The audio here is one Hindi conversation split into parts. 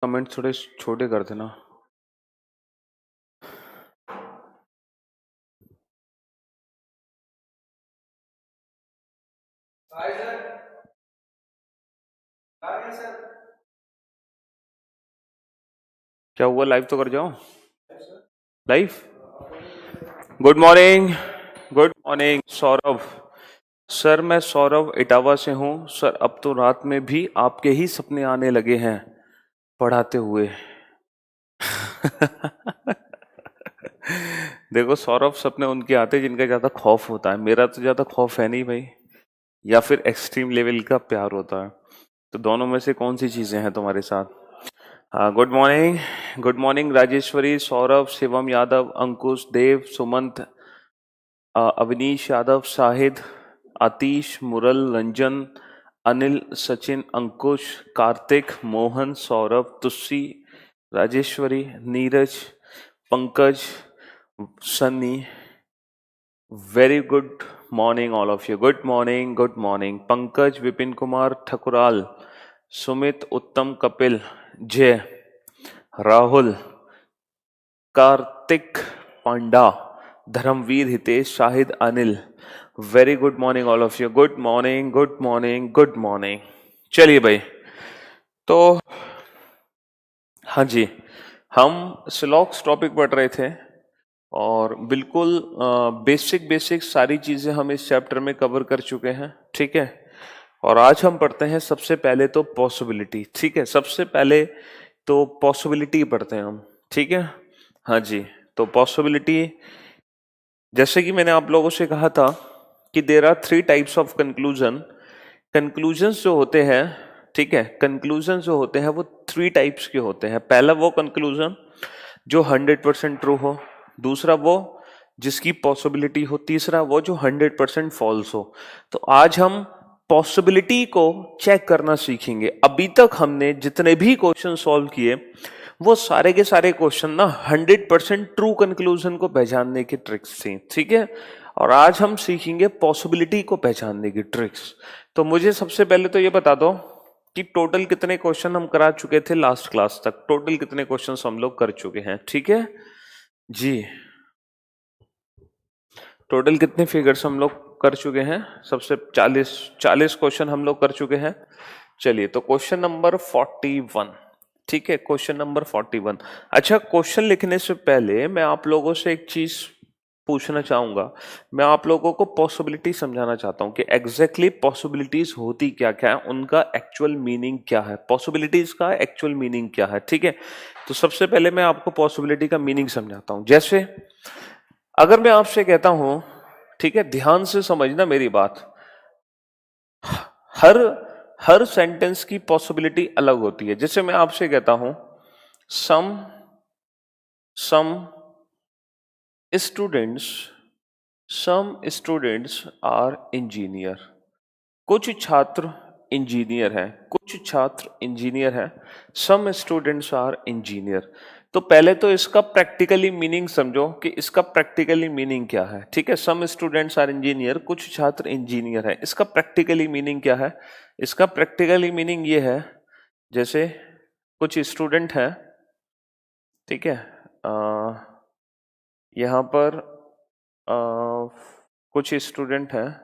कमेंट थोड़े छोटे कर देना। क्या हुआ? लाइव तो कर जाओ। Live. Good morning. Good morning Saurabh. Sir मैं सौरभ इटावा से हूँ सर। अब तो रात में भी आपके ही सपने आने लगे हैं पढ़ाते हुए। देखो सौरभ, सपने उनके आते हैं जिनका ज्यादा खौफ होता है। मेरा तो ज्यादा खौफ है नहीं भाई, या फिर एक्सट्रीम लेवल का प्यार होता है। तो दोनों में से कौन सी चीजें हैं तुम्हारे साथ? हाँ, good morning. Good morning Rajeshwari, Saurabh, Shivam Yadav, Ankush, Dev, Sumant, Avneesh Yadav, Shahid, Aatish, Mural, Ranjan, Anil, Sachin, Ankush, Kartik, Mohan, Saurabh, Tussi, Rajeshwari, Neeraj, Pankaj, Sunny. Very good morning all of you. Good morning, good morning. Pankaj, Vipin Kumar, Thakural, Sumit, Uttam, Kapil, Jay, Rahul, Kartik, Panda, Dharamvir, Hitesh, Shahid, Anil. Very good morning all of you. Good morning, good morning, good morning. चलिए भाई, तो हाँ जी, हम स्लॉक्स टॉपिक पढ़ रहे थे और बिल्कुल बेसिक बेसिक सारी चीजें हम इस चैप्टर में कवर कर चुके हैं। ठीक है, और आज हम पढ़ते हैं सबसे पहले तो पॉसिबिलिटी। ठीक है, सबसे पहले तो पॉसिबिलिटी पढ़ते हैं हम। ठीक है, हाँ जी। तो पॉसिबिलिटी, जैसे कि मैंने आप लोगों से कहा था कि there are 3 types of conclusion. Conclusions जो होते हैं, ठीक है, कंक्लूजन जो होते हैं वो 3 टाइप्स के होते हैं। पहला वो कंक्लूजन जो 100% ट्रू हो, दूसरा वो जिसकी पॉसिबिलिटी हो, तीसरा वो जो 100% फॉल्स हो। तो आज हम पॉसिबिलिटी को चेक करना सीखेंगे। अभी तक हमने जितने भी क्वेश्चन सॉल्व किए वो सारे के सारे क्वेश्चन ना 100% ट्रू कंक्लूजन को पहचानने की ट्रिक्स थी। ठीक है, और आज हम सीखेंगे पॉसिबिलिटी को पहचानने की ट्रिक्स। तो मुझे सबसे पहले तो ये बता दो कि टोटल कितने क्वेश्चन हम करा चुके थे लास्ट क्लास तक। टोटल कितने क्वेश्चन हम लोग कर चुके हैं? ठीक है जी, टोटल कितने फिगर्स हम लोग कर चुके हैं? सबसे 40 क्वेश्चन हम लोग कर चुके हैं। चलिए, तो क्वेश्चन नंबर 41। ठीक है, क्वेश्चन नंबर 41। अच्छा, क्वेश्चन लिखने से पहले मैं आप लोगों से एक चीज पूछना चाहूंगा। मैं आप लोगों को पॉसिबिलिटी समझाना चाहता हूं कि एग्जैक्टली पॉसिबिलिटीज होती क्या क्या है, उनका एक्चुअल मीनिंग क्या है, पॉसिबिलिटीज का एक्चुअल मीनिंग क्या है। ठीक है, तो सबसे पहले मैं आपको पॉसिबिलिटी का मीनिंग समझाता हूं। जैसे अगर मैं आपसे कहता हूं, ठीक है, ध्यान से समझना मेरी बात, हर हर सेंटेंस की पॉसिबिलिटी अलग होती है। जैसे मैं आपसे कहता हूं some some students some students are engineer. कुछ छात्र इंजीनियर हैं, कुछ छात्र इंजीनियर हैं। Some students are engineer. तो पहले तो इसका प्रैक्टिकली मीनिंग समझो कि इसका प्रैक्टिकली मीनिंग क्या है। ठीक है, सम स्टूडेंट्स आर इंजीनियर, कुछ छात्र इंजीनियर हैं। इसका प्रैक्टिकली मीनिंग क्या है? इसका प्रैक्टिकली मीनिंग ये है, जैसे कुछ स्टूडेंट हैं, ठीक है, यहाँ पर कुछ स्टूडेंट हैं,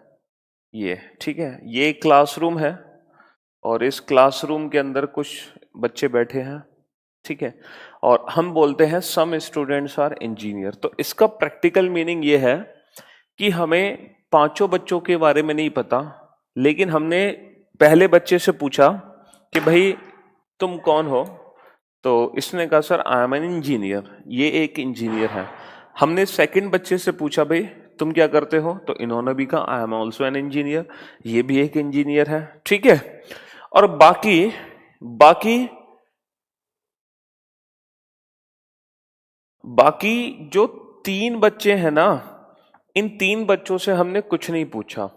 ये ठीक है, ये क्लासरूम है और इस क्लासरूम के अंदर कुछ बच्चे बैठे हैं। ठीक है, और हम बोलते हैं सम स्टूडेंट्स आर इंजीनियर। तो इसका प्रैक्टिकल मीनिंग ये है कि हमें पांचों बच्चों के बारे में नहीं पता, लेकिन हमने पहले बच्चे से पूछा कि भाई तुम कौन हो? तो इसने कहा sir I am an engineer, ये एक इंजीनियर है। हमने सेकंड बच्चे से पूछा भाई तुम क्या करते हो? तो इन्होंने भी कहा I am also an engineer, ये भी एक इंजीनियर है। ठीक है, और बाकी बाकी बाकी जो 3 बच्चे हैं ना, इन 3 बच्चों से हमने कुछ नहीं पूछा।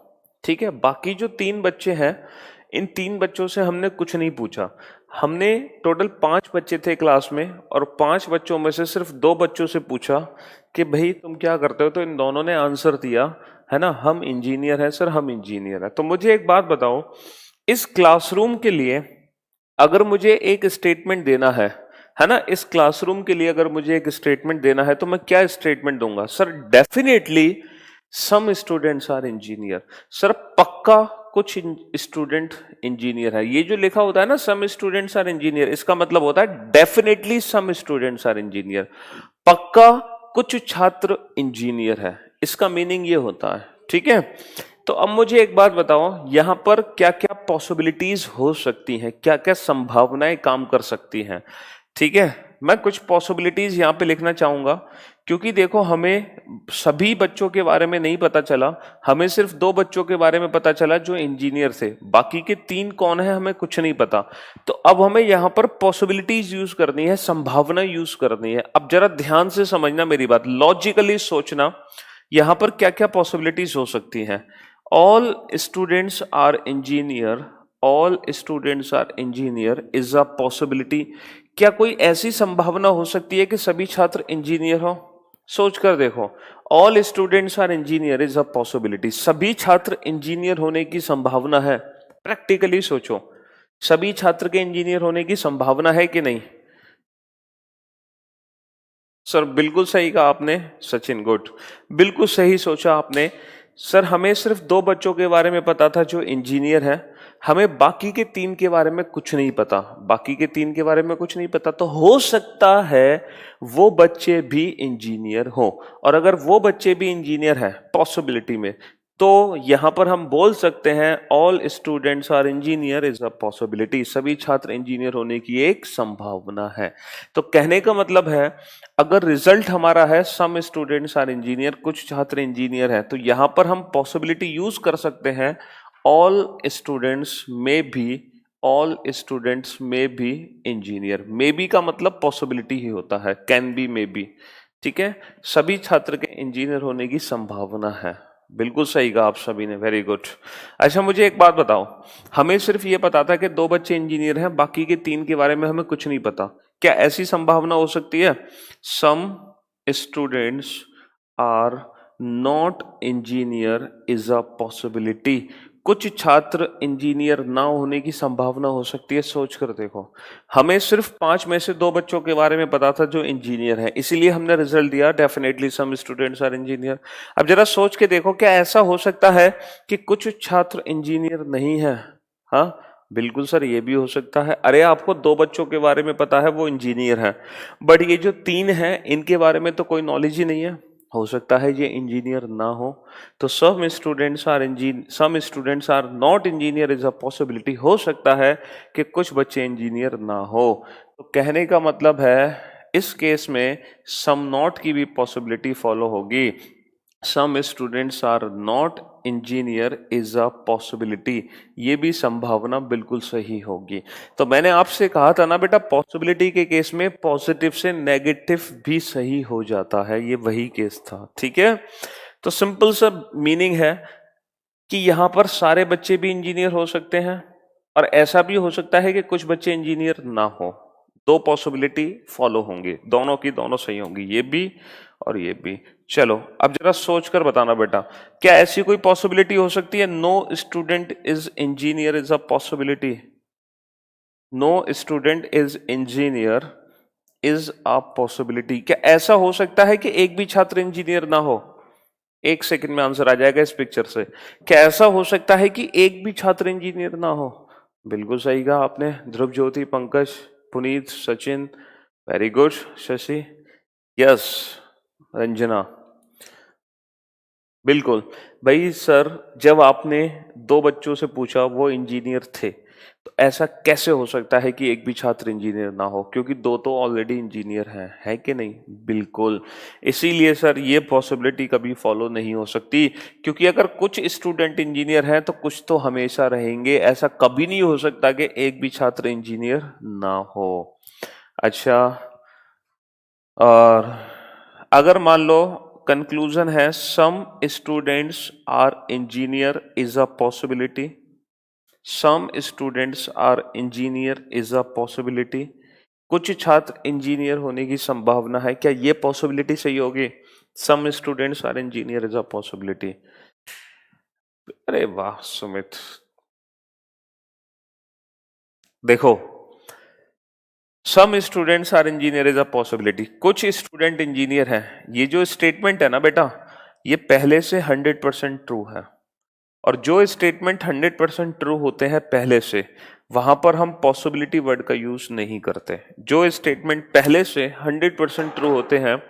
ठीक है, बाकी जो 3 बच्चे हैं, इन 3 बच्चों से हमने कुछ नहीं पूछा। हमने टोटल 5 बच्चे थे क्लास में और 5 बच्चों में से सिर्फ 2 बच्चों से पूछा कि भाई तुम क्या करते हो? तो इन दोनों ने आंसर दिया, है ना, हम इंजीनियर हैं सर, हम इंजीनियर हैं। तो मुझे एक बात बताओ, इस क्लासरूम के लिए अगर मुझे एक स्टेटमेंट देना है ना, इस क्लासरूम के लिए अगर मुझे एक स्टेटमेंट देना है तो मैं क्या स्टेटमेंट दूंगा? Sir definitely some students are engineer. Sir पक्का कुछ स्टूडेंट इंजीनियर है। ये जो लिखा होता है ना सम स्टूडेंट्स आर इंजीनियर, इसका मतलब होता है definitely some students are engineer, पक्का कुछ छात्र इंजीनियर है, इसका मीनिंग ये होता है। ठीक है, तो अब मुझे एक बात बताओ, यहां पर क्या क्या पॉसिबिलिटीज हो सकती हैं, क्या क्या संभावनाएं काम कर सकती हैं? ठीक है, मैं कुछ पॉसिबिलिटीज यहां पे लिखना चाहूंगा, क्योंकि देखो हमें सभी बच्चों के बारे में नहीं पता चला, हमें सिर्फ 2 बच्चों के बारे में पता चला जो इंजीनियर थे, बाकी के 3 कौन है हमें कुछ नहीं पता। तो अब हमें यहां पर पॉसिबिलिटीज यूज करनी है, संभावना यूज करनी है। अब जरा ध्यान से समझना मेरी बात, लॉजिकली सोचना, यहां पर क्या क्या पॉसिबिलिटीज हो सकती हैं। All students are engineer, all students are engineer is a possibility. क्या कोई ऐसी संभावना हो सकती है कि सभी छात्र इंजीनियर हो? सोच कर देखो, all students are engineer is a possibility, सभी छात्र इंजीनियर होने की संभावना है। प्रैक्टिकली सोचो, सभी छात्र के इंजीनियर होने की संभावना है कि नहीं? सर बिल्कुल सही कहा आपने सचिन, गुड, बिल्कुल सही सोचा आपने। सर हमें सिर्फ 2 बच्चों के बारे में पता था जो इंजीनियर हैं, हमें बाकी के 3 के बारे में कुछ नहीं पता, बाकी के 3 के बारे में कुछ नहीं पता, तो हो सकता है वो बच्चे भी इंजीनियर हो। और अगर वो बच्चे भी इंजीनियर हैं पॉसिबिलिटी में, तो यहां पर हम बोल सकते हैं all students are engineer is a possibility, सभी छात्र इंजीनियर होने की एक संभावना है। तो कहने का मतलब है, अगर रिजल्ट हमारा है सम स्टूडेंट्स आर इंजीनियर, कुछ छात्र इंजीनियर हैं, तो यहां पर हम पॉसिबिलिटी यूज कर सकते हैं ऑल स्टूडेंट्स में भी, ऑल स्टूडेंट्स में भी इंजीनियर। मे बी का मतलब पॉसिबिलिटी ही होता है, कैन बी, मे बी। ठीक है, सभी छात्र के इंजीनियर होने की संभावना है। बिल्कुल सही कहा आप सभी ने, वेरी गुड। अच्छा मुझे एक बात बताओ, हमें सिर्फ ये पता था कि 2 बच्चे इंजीनियर हैं, बाकी के 3 के बारे में हमें कुछ नहीं पता। क्या ऐसी संभावना हो सकती है some students are not engineer is a possibility, कुछ छात्र इंजीनियर ना होने की संभावना हो सकती है? सोच कर देखो, हमें सिर्फ 5 में से 2 बच्चों के बारे में पता था जो इंजीनियर है, इसीलिए हमने रिजल्ट दिया definitely some students are engineer. अब जरा सोच के देखो, क्या ऐसा हो सकता है कि कुछ छात्र इंजीनियर नहीं है? हाँ बिल्कुल सर, ये भी हो सकता है। अरे आपको 2 बच्चों के बारे में पता है वो इंजीनियर हैं, बट ये जो 3 हैं इनके बारे में तो कोई नॉलेज ही नहीं है, हो सकता है ये इंजीनियर ना हो। तो some students are not engineer is a possibility, हो सकता है कि कुछ बच्चे इंजीनियर ना हो। तो कहने का मतलब है इस केस में सम नॉट की भी पॉसिबिलिटी फॉलो होगी, some students are not engineer is a possibility, ये भी संभावना बिल्कुल सही होगी। तो मैंने आपसे कहा था ना बेटा, पॉसिबिलिटी के केस में पॉजिटिव से नेगेटिव भी सही हो जाता है, ये वही केस था। ठीक है, तो सिंपल सा मीनिंग है कि यहां पर सारे बच्चे भी इंजीनियर हो सकते हैं, और ऐसा भी हो सकता है कि कुछ बच्चे इंजीनियर ना हो। 2 पॉसिबिलिटी फॉलो होंगी, दोनों की दोनों सही होंगी, ये भी और ये भी। चलो अब जरा सोच कर बताना बेटा, क्या ऐसी कोई पॉसिबिलिटी हो सकती है no student is engineer is a possibility? No student is engineer is a possibility, क्या ऐसा हो सकता है कि एक भी छात्र इंजीनियर ना हो? 1 सेकंड में आंसर आ जाएगा इस पिक्चर से। क्या ऐसा हो सकता है कि एक भी छात्र इंजीनियर ना हो? बिल्कुल सही कहा आपने, Dhruv Jyoti, Pankaj, Puneet, Sachin, very good, Shashi, yes, Ranjana, बिल्कुल। भाई सर जब आपने 2 बच्चों से पूछा वो इंजीनियर थे, तो ऐसा कैसे हो सकता है कि एक भी छात्र इंजीनियर ना हो, क्योंकि 2 तो ऑलरेडी इंजीनियर हैं, है कि नहीं? बिल्कुल। इसीलिए सर ये पॉसिबिलिटी कभी फॉलो नहीं हो सकती, क्योंकि अगर कुछ स्टूडेंट इंजीनियर हैं तो कुछ तो हमेशा रहेंगे, ऐसा कभी नहीं हो सकता कि एक भी छात्र इंजीनियर ना हो। अच्छा, और अगर मान लो कंक्लूजन है some students are engineer is a possibility, some students are engineer is a possibility, कुछ छात्र इंजीनियर होने की संभावना है, क्या ये पॉसिबिलिटी सही होगी? Some students are engineer is a possibility. अरे वाह सुमित, देखो some students are engineer is a possibility, कुछ स्टूडेंट इंजीनियर हैं। ये जो स्टेटमेंट है ना बेटा, ये पहले से 100% ट्रू है। और जो स्टेटमेंट 100% ट्रू होते हैं पहले से, वहां पर हम पॉसिबिलिटी वर्ड का यूज नहीं करते। जो स्टेटमेंट पहले से 100% ट्रू होते हैं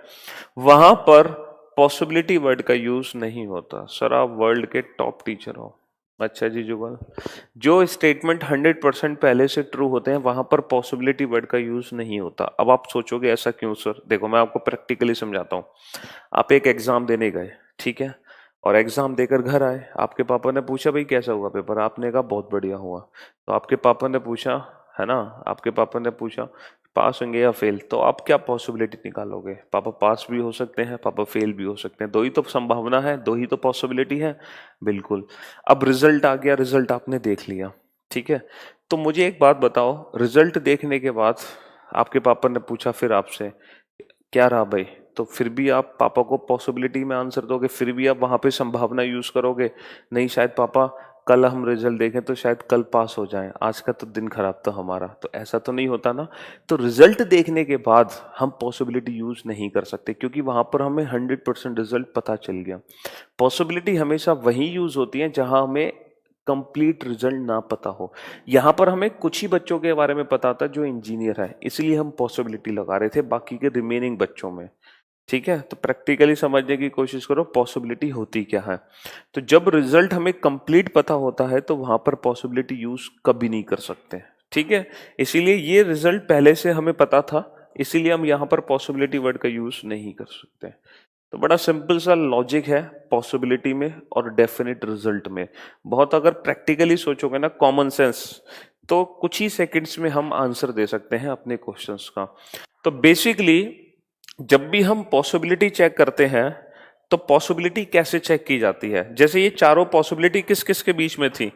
वहां पर पॉसिबिलिटी वर्ड का यूज नहीं होता। सर आप वर्ल्ड के टॉप टीचर हो। अच्छा जी जुगल, जो स्टेटमेंट 100% पहले से ट्रू होते हैं वहां पर पॉसिबिलिटी वर्ड का यूज नहीं होता। अब आप सोचोगे ऐसा क्यों सर? देखो मैं आपको प्रैक्टिकली समझाता हूँ। आप एक एग्जाम देने गए, ठीक है, और एग्जाम देकर घर आए। आपके पापा ने पूछा भाई कैसा हुआ पेपर? आपने कहा बहुत बढ़िया हुआ। तो आपके पापा ने पूछा, है ना, आपके पापा ने पूछा पास होंगे या फेल, तो आप क्या पॉसिबिलिटी निकालोगे? पापा पास भी हो सकते हैं, पापा फेल भी हो सकते हैं, दो ही तो संभावना है, दो ही तो पॉसिबिलिटी है। बिल्कुल। अब रिजल्ट आ गया, रिजल्ट आपने देख लिया, ठीक है। तो मुझे एक बात बताओ, रिजल्ट देखने के बाद आपके पापा ने पूछा फिर आपसे क्या रहा भाई, तो फिर भी आप पापा को पॉसिबिलिटी में आंसर दोगे? फिर भी आप वहां पे संभावना यूज करोगे? नहीं, शायद पापा कल हम रिजल्ट देखें तो शायद कल पास हो जाएं, आज का तो दिन खराब था हमारा। तो ऐसा तो नहीं होता ना। तो रिजल्ट देखने के बाद हम पॉसिबिलिटी यूज नहीं कर सकते, क्योंकि वहां पर हमें 100% रिजल्ट पता चल गया। पॉसिबिलिटी हमेशा वही यूज होती है जहां हमें कंप्लीट रिजल्ट ना पता हो। यहां पर हमें कुछ ही बच्चों के बारे में पता था जो इंजीनियर है, इसलिए हम पॉसिबिलिटी लगा रहे थे बाकी के रिमेनिंग बच्चों में। ठीक है, तो प्रैक्टिकली समझने की कोशिश करो पॉसिबिलिटी होती क्या है। तो जब रिजल्ट हमें कंप्लीट पता होता है तो वहां पर पॉसिबिलिटी यूज कभी नहीं कर सकते। ठीक है, इसीलिए ये रिजल्ट पहले से हमें पता था, इसीलिए हम यहाँ पर पॉसिबिलिटी वर्ड का यूज नहीं कर सकते। तो बड़ा सिंपल सा लॉजिक है पॉसिबिलिटी में और डेफिनेट रिजल्ट में। बहुत अगर प्रैक्टिकली सोचोगे ना, कॉमन सेंस, तो कुछ ही सेकंड्स में हम आंसर दे सकते हैं अपने क्वेश्चंस का। तो बेसिकली जब भी हम पॉसिबिलिटी चेक करते हैं तो पॉसिबिलिटी कैसे चेक की जाती है? जैसे ये चारों पॉसिबिलिटी किस किस के बीच में थी?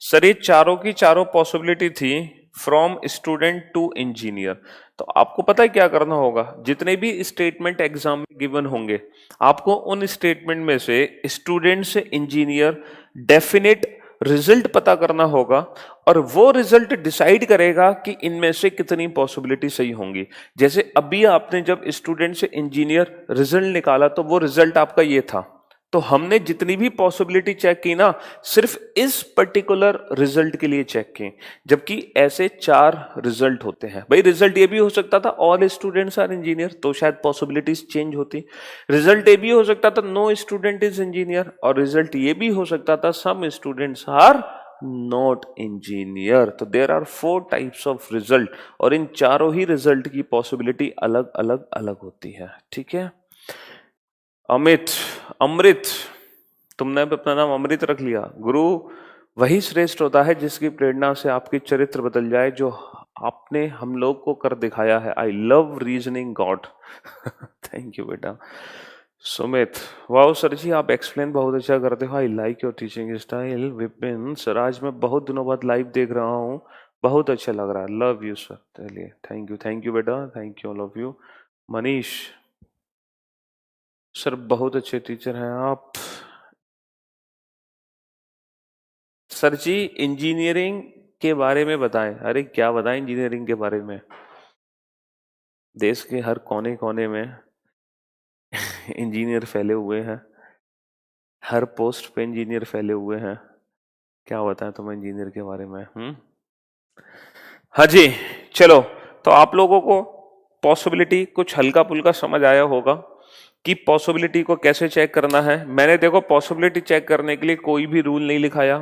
सर ये चारों की चारों पॉसिबिलिटी थी फ्रॉम स्टूडेंट टू इंजीनियर। तो आपको पता है क्या करना होगा? जितने भी स्टेटमेंट एग्जाम में गिवन होंगे, आपको उन स्टेटमेंट में से स्टूडेंट से इंजीनियर डेफिनेट रिजल्ट पता करना होगा, और वो रिजल्ट डिसाइड करेगा कि इनमें से कितनी पॉसिबिलिटी सही होंगी। जैसे अभी आपने जब स्टूडेंट से इंजीनियर रिजल्ट निकाला तो वो रिजल्ट आपका ये था। तो हमने जितनी भी पॉसिबिलिटी चेक की ना, सिर्फ इस पर्टिकुलर रिजल्ट के लिए चेक की, जबकि ऐसे 4 रिजल्ट होते हैं। भाई रिजल्ट ये भी हो सकता था ऑल स्टूडेंट्स आर इंजीनियर, तो शायद पॉसिबिलिटीज चेंज होती। रिजल्ट ये भी हो सकता था नो स्टूडेंट इज इंजीनियर, और रिजल्ट ये भी हो सकता था some students are not engineer. तो there are 4 types of result, और इन चारों ही रिजल्ट की पॉसिबिलिटी अलग अलग अलग होती है। ठीक है, अमित, अमृत, तुमने भी अपना नाम अमृत रख लिया। गुरु वही श्रेष्ठ होता है जिसकी प्रेरणा से आपकी चरित्र बदल जाए, जो आपने हम लोग को कर दिखाया है। I love reasoning God. Thank you बेटा। सुमित, वाह सर जी आप एक्सप्लेन बहुत अच्छा करते हो। I like your teaching style. Vipin sir, आज मैं बहुत दिनों बाद लाइव देख रहा हूँ, बहुत अच्छा लग रहा है। Love you sir. चलिए थैंक यू बेटा, thank you all of you. Manish sir, बहुत अच्छे टीचर हैं आप। सर जी इंजीनियरिंग के बारे में बताएं। अरे क्या बताएं इंजीनियरिंग के बारे में? देश के हर कोने कोने में इंजीनियर फैले हुए हैं, हर पोस्ट पे इंजीनियर फैले हुए हैं। क्या बताएं तुम्हें इंजीनियर के बारे में? हाँ जी, चलो। तो आप लोगों को पॉसिबिलिटी कुछ हल्का पुल्का समझ आया होगा कि पॉसिबिलिटी को कैसे चेक करना है। मैंने देखो पॉसिबिलिटी चेक करने के लिए कोई भी रूल नहीं लिखाया,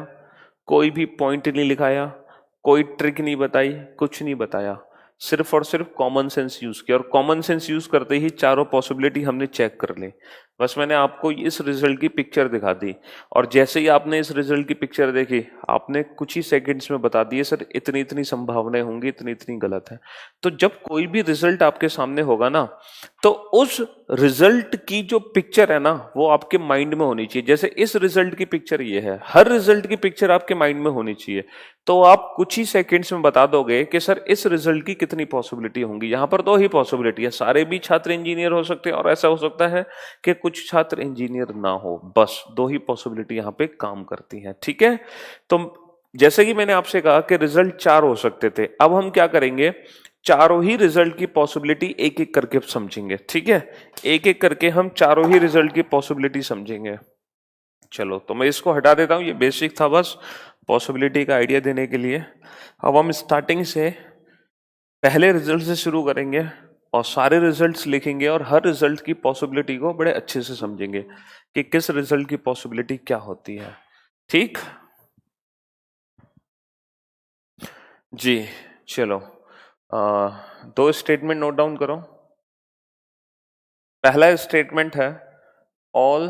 कोई भी पॉइंट नहीं लिखाया, कोई ट्रिक नहीं बताई, कुछ नहीं बताया, सिर्फ और सिर्फ कॉमन सेंस यूज किया। और कॉमन सेंस यूज करते ही चारों पॉसिबिलिटी हमने चेक कर ली। बस मैंने आपको इस रिजल्ट की पिक्चर दिखा दी, और जैसे ही आपने इस रिजल्ट की पिक्चर देखी, आपने कुछ ही सेकंड्स में बता दिए सर इतनी इतनी संभावनाएं होंगी, इतनी इतनी गलत है। तो जब कोई भी रिजल्ट आपके सामने होगा ना, तो उस रिजल्ट की जो पिक्चर है ना, वो आपके माइंड में होनी चाहिए। जैसे इस रिजल्ट की पिक्चर ये है, हर रिजल्ट की पिक्चर आपके माइंड में होनी चाहिए। तो आप कुछ ही सेकंड्स में बता दोगे कि सर इस रिजल्ट की कितनी पॉसिबिलिटी होंगी। यहां पर 2 ही पॉसिबिलिटी है, सारे भी छात्र इंजीनियर हो सकते हैं, और ऐसा हो सकता है कि कुछ छात्र इंजीनियर ना हो। बस 2 ही पॉसिबिलिटी यहां पे काम करती हैं। ठीक है, तो जैसे कि मैंने आपसे कहा कि रिजल्ट 4 हो सकते थे। अब हम क्या करेंगे, चारों ही रिजल्ट की पॉसिबिलिटी एक एक करके समझेंगे, ठीक है? एक एक करके हम चारों ही रिजल्ट की पॉसिबिलिटी समझेंगे। चलो तो मैं इसको हटा देता हूं, ये बेसिक था बस पॉसिबिलिटी का आइडिया देने के लिए। अब हम स्टार्टिंग से पहले रिजल्ट से शुरू करेंगे और सारे रिजल्ट्स लिखेंगे और हर रिजल्ट की पॉसिबिलिटी को बड़े अच्छे से समझेंगे कि किस रिजल्ट की पॉसिबिलिटी क्या होती है, ठीक? जी चलो, दो स्टेटमेंट नोट डाउन करो। पहला स्टेटमेंट है ऑल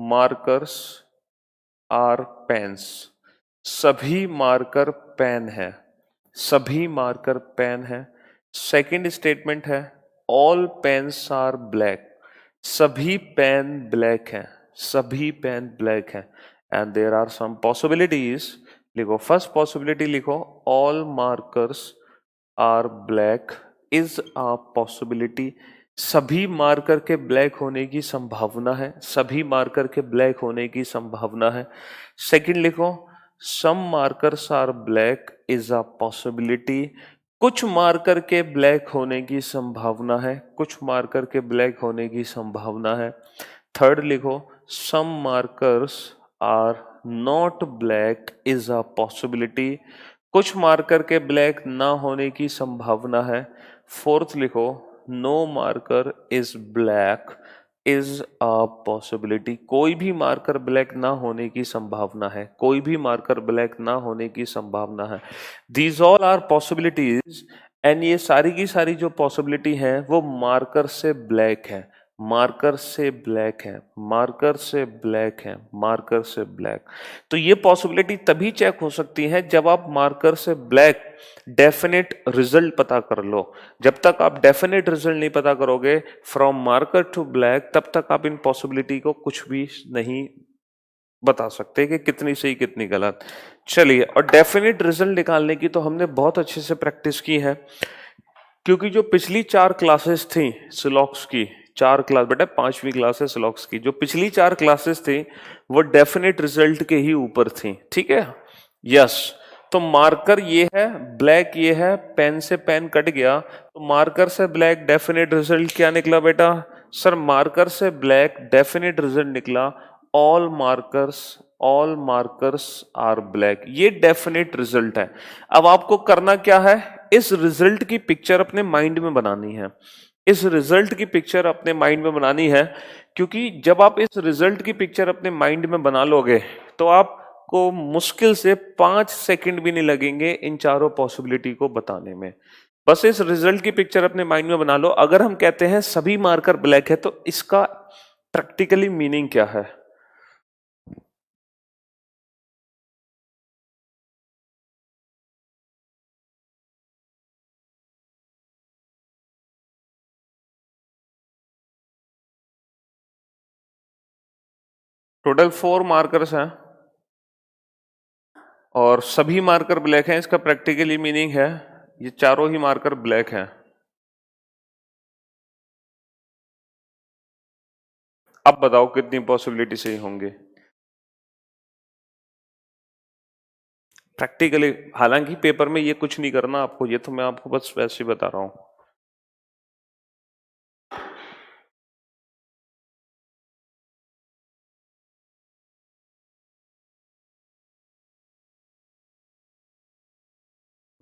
मार्कर्स आर पेन्स, सभी मार्कर पेन है, सभी मार्कर पेन है। सेकंड स्टेटमेंट है ऑल पेन्स आर ब्लैक, सभी पेन ब्लैक हैं, सभी पेन ब्लैक हैं। And there are some possibilities, लिखो फर्स्ट पॉसिबिलिटी लिखो all markers are black is a possibility, सभी मार्कर के ब्लैक होने की संभावना है, सभी मार्कर के ब्लैक होने की संभावना है। सेकंड लिखो some markers are black is a possibility, कुछ मार्कर के ब्लैक होने की संभावना है, कुछ मार्कर के ब्लैक होने की संभावना है। थर्ड लिखो some markers are not black is a possibility, कुछ मार्कर के ब्लैक ना होने की संभावना है। फोर्थ लिखो no marker is black is a possibility, कोई भी मार्कर ब्लैक ना होने की संभावना है, कोई भी मार्कर ब्लैक ना होने की संभावना है। These all are possibilities and ये सारी की सारी जो पॉसिबिलिटी है वो मार्कर से ब्लैक है, मार्कर से ब्लैक है, मार्कर से ब्लैक है, मार्कर से ब्लैक। तो ये पॉसिबिलिटी तभी चेक हो सकती है जब आप मार्कर से ब्लैक डेफिनेट रिजल्ट पता कर लो। जब तक आप डेफिनेट रिजल्ट नहीं पता करोगे फ्रॉम मार्कर टू ब्लैक, तब तक आप इन पॉसिबिलिटी को कुछ भी नहीं बता सकते कि कितनी सही कितनी गलत। चलिए, और डेफिनेट रिजल्ट निकालने की तो हमने बहुत अच्छे से प्रैक्टिस की है, क्योंकि जो पिछली 4 क्लासेस थी सिलॉक्स की, 4 क्लास बेटा 5वीं क्लास है सिलॉक्स की, जो पिछली 4 क्लासेस थी वो डेफिनेट रिजल्ट के ही ऊपर थी, ठीक है? यस, तो मार्कर ये है, ब्लैक ये है, पेन से पेन कट गया तो मार्कर से ब्लैक डेफिनेट रिजल्ट क्या निकला बेटा? सर मार्कर से ब्लैक डेफिनेट रिजल्ट निकला ऑल मार्कर्स आर ब्लैक, ये डेफिनेट रिजल्ट है। अब आपको करना क्या है, इस रिजल्ट की पिक्चर अपने माइंड में बनानी है, इस रिजल्ट की पिक्चर अपने माइंड में बनानी है, क्योंकि जब आप इस रिजल्ट की पिक्चर अपने माइंड में बना लोगे तो आपको मुश्किल से 5 सेकंड भी नहीं लगेंगे इन चारों पॉसिबिलिटी को बताने में। बस इस रिजल्ट की पिक्चर अपने माइंड में बना लो। अगर हम कहते हैं सभी मार्कर ब्लैक है तो इसका प्रैक्टिकली मीनिंग क्या है? टोटल 4 मार्कर्स हैं और सभी मार्कर ब्लैक हैं, इसका प्रैक्टिकली मीनिंग है ये चारों ही मार्कर ब्लैक हैं। अब बताओ कितनी पॉसिबिलिटी सही होंगे प्रैक्टिकली? हालांकि पेपर में ये कुछ नहीं करना आपको, ये तो मैं आपको बस वैसे ही बता रहा हूं।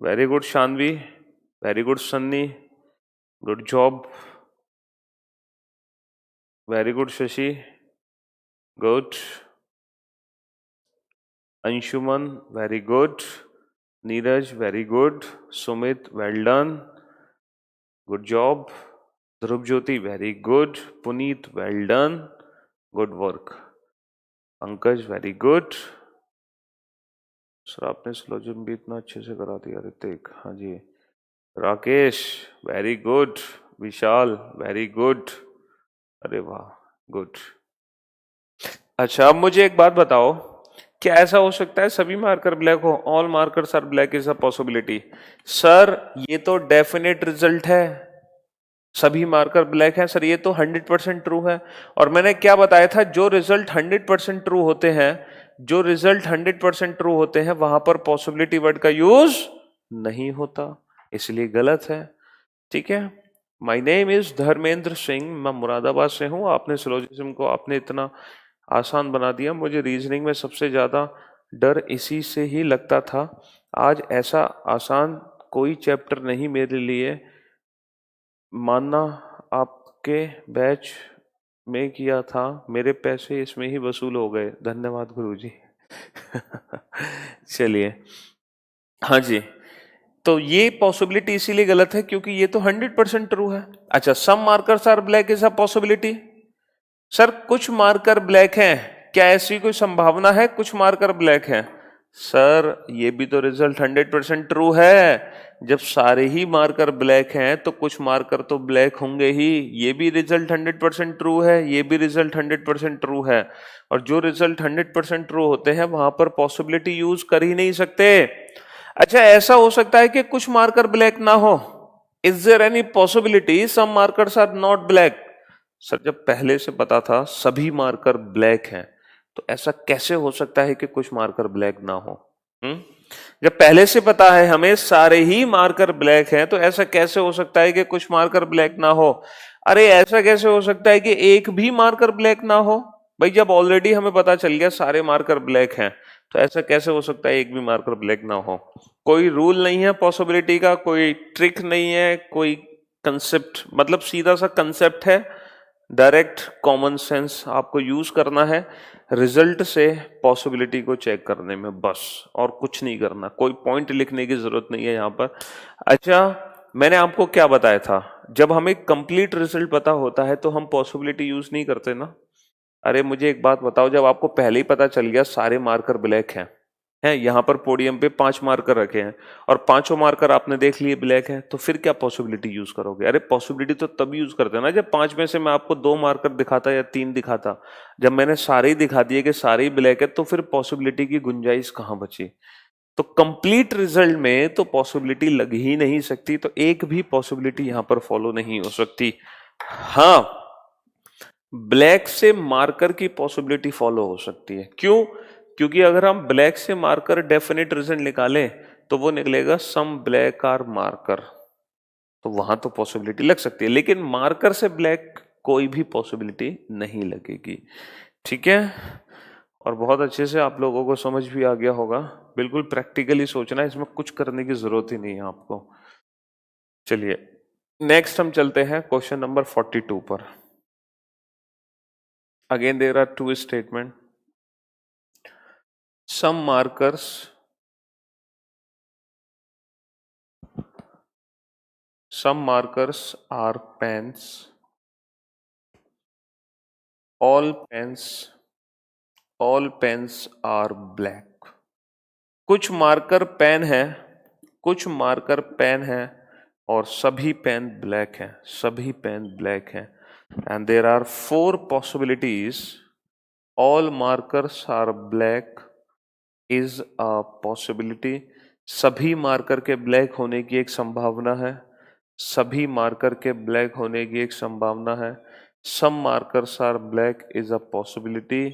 Very good Shanvi, very good Sunny, good job, very good Shashi, good Anshuman, very good Neeraj, very good Sumit, well done, good job Dhruv Jyoti, very good Puneet, well done, good work Pankaj, very good. Sir आपने स्लोजन भी इतना अच्छे से करा दिया ऋतिक, हाँ जी। Rakesh, very good. Vishal, very good. अरे वाह, गुड। अच्छा, अब मुझे एक बात बताओ, क्या ऐसा हो सकता है सभी मार्कर ब्लैक हो? All markers are black is a possibility. Sir ये तो डेफिनेट रिजल्ट है, सभी मार्कर ब्लैक हैं। सर ये तो 100% ट्रू है, और मैंने क्या बताया था, जो रिजल्ट 100% ट्रू होते हैं, जो रिजल्ट 100% ट्रू होते हैं वहां पर पॉसिबिलिटी वर्ड का यूज नहीं होता, इसलिए गलत है। ठीक है। My name is Dharmendra Singh, मैं मुरादाबाद से हूँ। आपने सिलोजिज्म को आपने इतना आसान बना दिया, मुझे रीजनिंग में सबसे ज़्यादा डर इसी से ही लगता था। आज ऐसा आसान कोई चैप्टर नहीं मेरे लिए, मानना आपके बैच में किया था, मेरे पैसे इसमें ही वसूल हो गए, धन्यवाद गुरुजी। चलिए, हाँ जी। तो ये पॉसिबिलिटी इसीलिए गलत है क्योंकि ये तो 100% ट्रू है। अच्छा, some markers are black is a possibility. Sir कुछ मार्कर ब्लैक हैं, क्या ऐसी कोई संभावना है कुछ मार्कर ब्लैक हैं? सर ये भी तो रिजल्ट 100% ट्रू है। जब सारे ही मार्कर ब्लैक हैं तो कुछ मार्कर तो ब्लैक होंगे ही। ये भी रिजल्ट 100% ट्रू है, ये भी रिजल्ट 100% ट्रू है। और जो रिजल्ट 100% ट्रू होते हैं वहां पर पॉसिबिलिटी यूज कर ही नहीं सकते। अच्छा, ऐसा हो सकता है कि कुछ मार्कर ब्लैक ना हो? Is there any possibility some markers are not black? Sir जब पहले से पता था सभी मार्कर ब्लैक हैं, तो ऐसा कैसे हो सकता है कि कुछ मार्कर ब्लैक ना हो? हम्म? जब पहले से पता है हमें सारे ही मार्कर ब्लैक हैं, तो ऐसा कैसे हो सकता है कि कुछ मार्कर ब्लैक ना हो? अरे ऐसा कैसे हो सकता है कि एक भी मार्कर ब्लैक ना हो? भाई जब ऑलरेडी हमें पता चल गया सारे मार्कर ब्लैक हैं, तो ऐसा कैसे हो सकता है एक भी मार्कर ब्लैक ना हो? कोई रूल नहीं है पॉसिबिलिटी का, कोई ट्रिक नहीं है, कोई कंसेप्ट, मतलब सीधा सा कंसेप्ट है। डायरेक्ट कॉमन सेंस आपको यूज करना है रिजल्ट से पॉसिबिलिटी को चेक करने में, बस। और कुछ नहीं करना, कोई पॉइंट लिखने की जरूरत नहीं है यहां पर। अच्छा, मैंने आपको क्या बताया था, जब हमें कंप्लीट रिजल्ट पता होता है तो हम पॉसिबिलिटी यूज नहीं करते ना। अरे मुझे एक बात बताओ, जब आपको पहले ही पता चल गया सारे मार्कर ब्लैक हैं यहाँ पर पोडियम पे 5 मार्कर रखे हैं और पांचों मार्कर आपने देख लिए ब्लैक हैं, तो फिर क्या पॉसिबिलिटी यूज करोगे? अरे पॉसिबिलिटी तो तब यूज करते हैं ना जब 5 में से मैं आपको 2 मार्कर दिखाता या 3 दिखाता। जब मैंने सारे ही दिखा दिए कि सारे ही ब्लैक है, तो फिर पॉसिबिलिटी की गुंजाइश कहां बची? तो कंप्लीट रिजल्ट में तो पॉसिबिलिटी लग ही नहीं सकती, तो एक भी पॉसिबिलिटी यहां पर फॉलो नहीं हो सकती। हाँ, ब्लैक से मार्कर की पॉसिबिलिटी फॉलो हो सकती है। क्यों? क्योंकि अगर हम ब्लैक से मार्कर डेफिनेट रिजल्ट निकालें तो वो निकलेगा सम ब्लैक आर मार्कर, तो वहां तो पॉसिबिलिटी लग सकती है, लेकिन मार्कर से ब्लैक कोई भी पॉसिबिलिटी नहीं लगेगी। ठीक है, और बहुत अच्छे से आप लोगों को समझ भी आ गया होगा। बिल्कुल प्रैक्टिकली सोचना है, इसमें कुछ करने की जरूरत ही नहीं है आपको। चलिए नेक्स्ट हम चलते हैं क्वेश्चन नंबर 42 पर। Again there are two statement. Some markers, some markers are pens. All pens, all pens are black. कुछ मार्कर पेन है, कुछ मार्कर पेन है और सभी पेन ब्लैक हैं, सभी पेन ब्लैक हैं। And there are 4 possibilities. All markers are black is a possibility. सभी मार्कर के ब्लैक होने की एक संभावना है, सभी मार्कर के ब्लैक होने की एक संभावना है। Some markers are black is a possibility.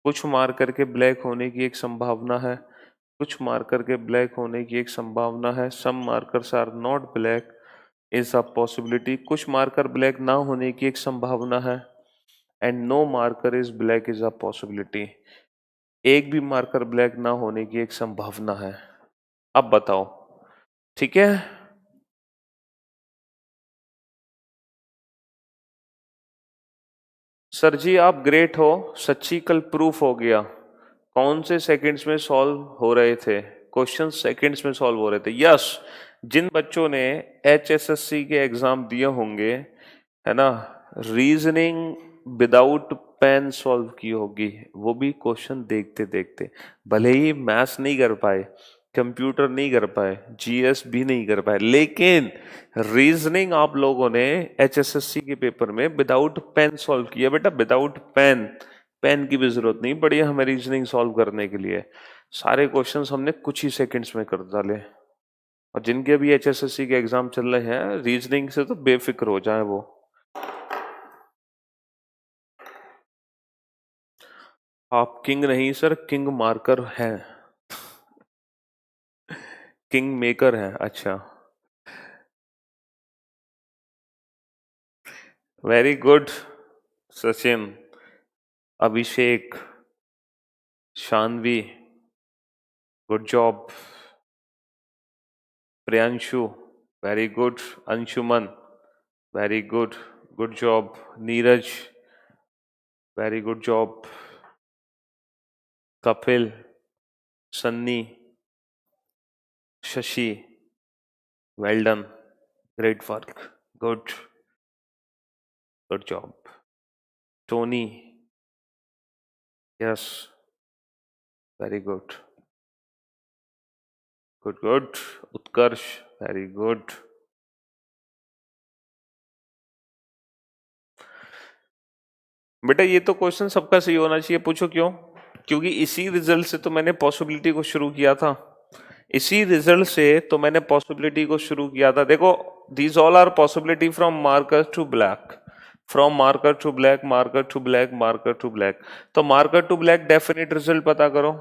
कुछ मार्कर के ब्लैक होने की एक संभावना है, कुछ मार्कर के ब्लैक होने की एक संभावना है। Some markers are not black is a possibility. कुछ मार्कर ब्लैक ना होने की एक संभावना है। And no marker is black is a possibility. एक भी मार्कर ब्लैक ना होने की एक संभावना है। अब बताओ, ठीक है? सर जी आप ग्रेट हो, सच्ची कल प्रूफ हो गया। कौन से सेकंड्स में सॉल्व हो रहे थे क्वेश्चन? सेकंड्स में सॉल्व हो रहे थे, यस। जिन बच्चों ने HSSC के एग्जाम दिए होंगे, है ना, रीजनिंग विदाउट पेन सॉल्व की होगी, वो भी क्वेश्चन देखते देखते, भले ही मैथ्स नहीं कर पाए, कंप्यूटर नहीं कर पाए, GS भी नहीं कर पाए, लेकिन रीजनिंग आप लोगों ने HSSC के पेपर में विदाउट पेन सॉल्व किया। बेटा विदाउट पेन, पेन की भी जरूरत नहीं पड़ी हमें रीजनिंग सॉल्व करने के लिए। सारे क्वेश्चंस हमने कुछ ही सेकंड्स में कर डाले। और जिनके भी HSSC के एग्जाम चल रहे हैं, रीजनिंग से तो बेफिक्र हो जाए वो। आप किंग नहीं सर, किंग मार्कर हैं, किंग मेकर हैं। अच्छा very good Sachin, Abhishek, Shanvi, good job, Priyanshu, very good, Anshuman, very good, good job, Neeraj, very good job, Kapil, Sunny, Shashi, well done, great work, good, good job, Tony, yes, very good, good good, Utkarsh, very good. बेटा ये तो क्वेश्चन सबका सही होना चाहिए, पूछो क्यों? क्योंकि इसी रिजल्ट से तो मैंने पॉसिबिलिटी को शुरू किया था, इसी रिजल्ट से तो मैंने पॉसिबिलिटी को शुरू किया था। देखो, these all are possibility from marker to black, from marker to black, marker to black, marker to black. तो marker to black definite result पता करो,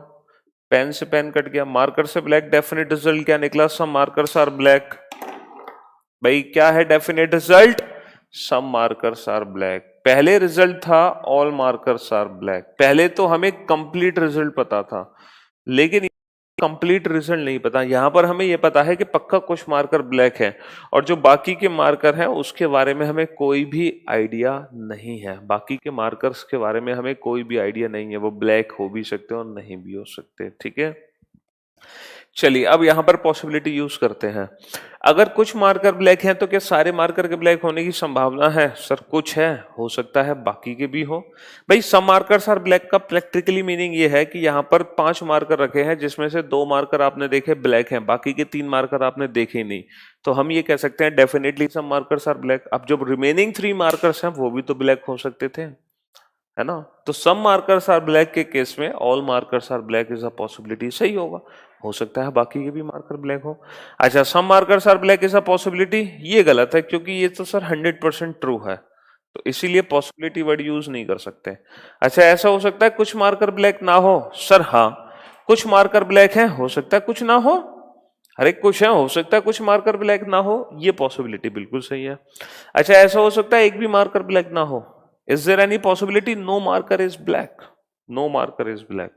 पेन से पेन कट गया, मार्कर से ब्लैक डेफिनेट रिजल्ट क्या निकला? Some markers are black. भाई क्या है definite result? Some markers are black. पहले रिजल्ट था ऑल मार्कर्स आर ब्लैक, पहले तो हमें कंप्लीट रिजल्ट पता था, लेकिन कंप्लीट रिजल्ट नहीं पता। यहां पर हमें यह पता है कि पक्का कुछ मार्कर ब्लैक है, और जो बाकी के मार्कर हैं उसके बारे में हमें कोई भी आइडिया नहीं है। बाकी के मार्कर्स के बारे में हमें कोई भी आइडिया नहीं है, वो ब्लैक हो भी सकते हैं और नहीं भी हो सकते। ठीक है, चलिए अब यहां पर पॉसिबिलिटी यूज करते हैं। अगर कुछ मार्कर ब्लैक हैं तो क्या सारे मार्कर के ब्लैक होने की संभावना है? सर कुछ है, हो सकता है बाकी के भी हो। भाई सम मार्कर्स आर ब्लैक का प्रैक्टिकली मीनिंग ये है कि यहां पर 5 मार्कर रखे हैं जिसमें से 2 मार्कर आपने देखे ब्लैक हैं, बाकी के 3 मार्कर आपने देखे नहीं, तो हम ये कह सकते हैं definitely some markers are black. अब जो रिमेनिंग 3 मार्कर्स हैं वो भी तो ब्लैक हो सकते थे, है ना? तो सम मार्कर्स आर ब्लैक के केस में all markers are black is a possibility, सही होगा। हो सकता है बाकी के भी मार्कर ब्लैक हो। अच्छा, some markers are black is a possibility, ये गलत है क्योंकि ये तो सर 100% ट्रू है, तो इसीलिए पॉसिबिलिटी वर्ड यूज नहीं कर सकते। अच्छा, ऐसा हो सकता है कुछ मार्कर ब्लैक ना हो? सर हाँ, कुछ मार्कर ब्लैक है, हो सकता है कुछ ना हो। हर एक कुछ है, हो सकता है कुछ मार्कर ब्लैक ना हो, ये पॉसिबिलिटी बिल्कुल सही है। अच्छा, ऐसा हो सकता है एक भी मार्कर ब्लैक ना हो? Is there any possibility no marker is black? No marker is black,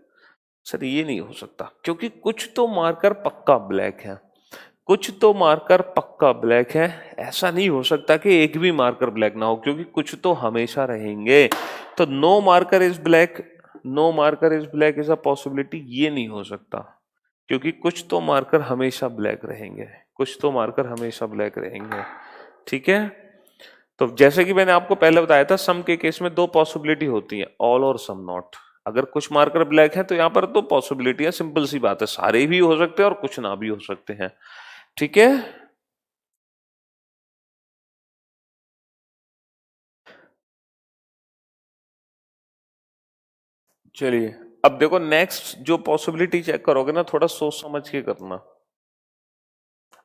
sir ये नहीं हो सकता क्योंकि कुछ तो मार्कर पक्का ब्लैक है, कुछ तो मार्कर पक्का ब्लैक है। ऐसा नहीं हो सकता कि एक भी मार्कर ब्लैक ना हो, क्योंकि कुछ तो हमेशा रहेंगे। तो no marker is black, no marker is black is a possibility, ये नहीं हो सकता क्योंकि कुछ तो मार्कर हमेशा ब्लैक रहेंगे, कुछ तो मार्कर हमेशा ब्लैक रहेंगे। ठीक है, तो जैसे कि मैंने आपको पहले बताया था, सम के केस में 2 पॉसिबिलिटी होती है, ऑल और सम नॉट। अगर कुछ मार्कर ब्लैक है तो यहां पर 2 पॉसिबिलिटी है, सिंपल सी बात है, सारे भी हो सकते हैं और कुछ ना भी हो सकते हैं। ठीक है, चलिए अब देखो, नेक्स्ट जो पॉसिबिलिटी चेक करोगे ना, थोड़ा सोच समझ के करना।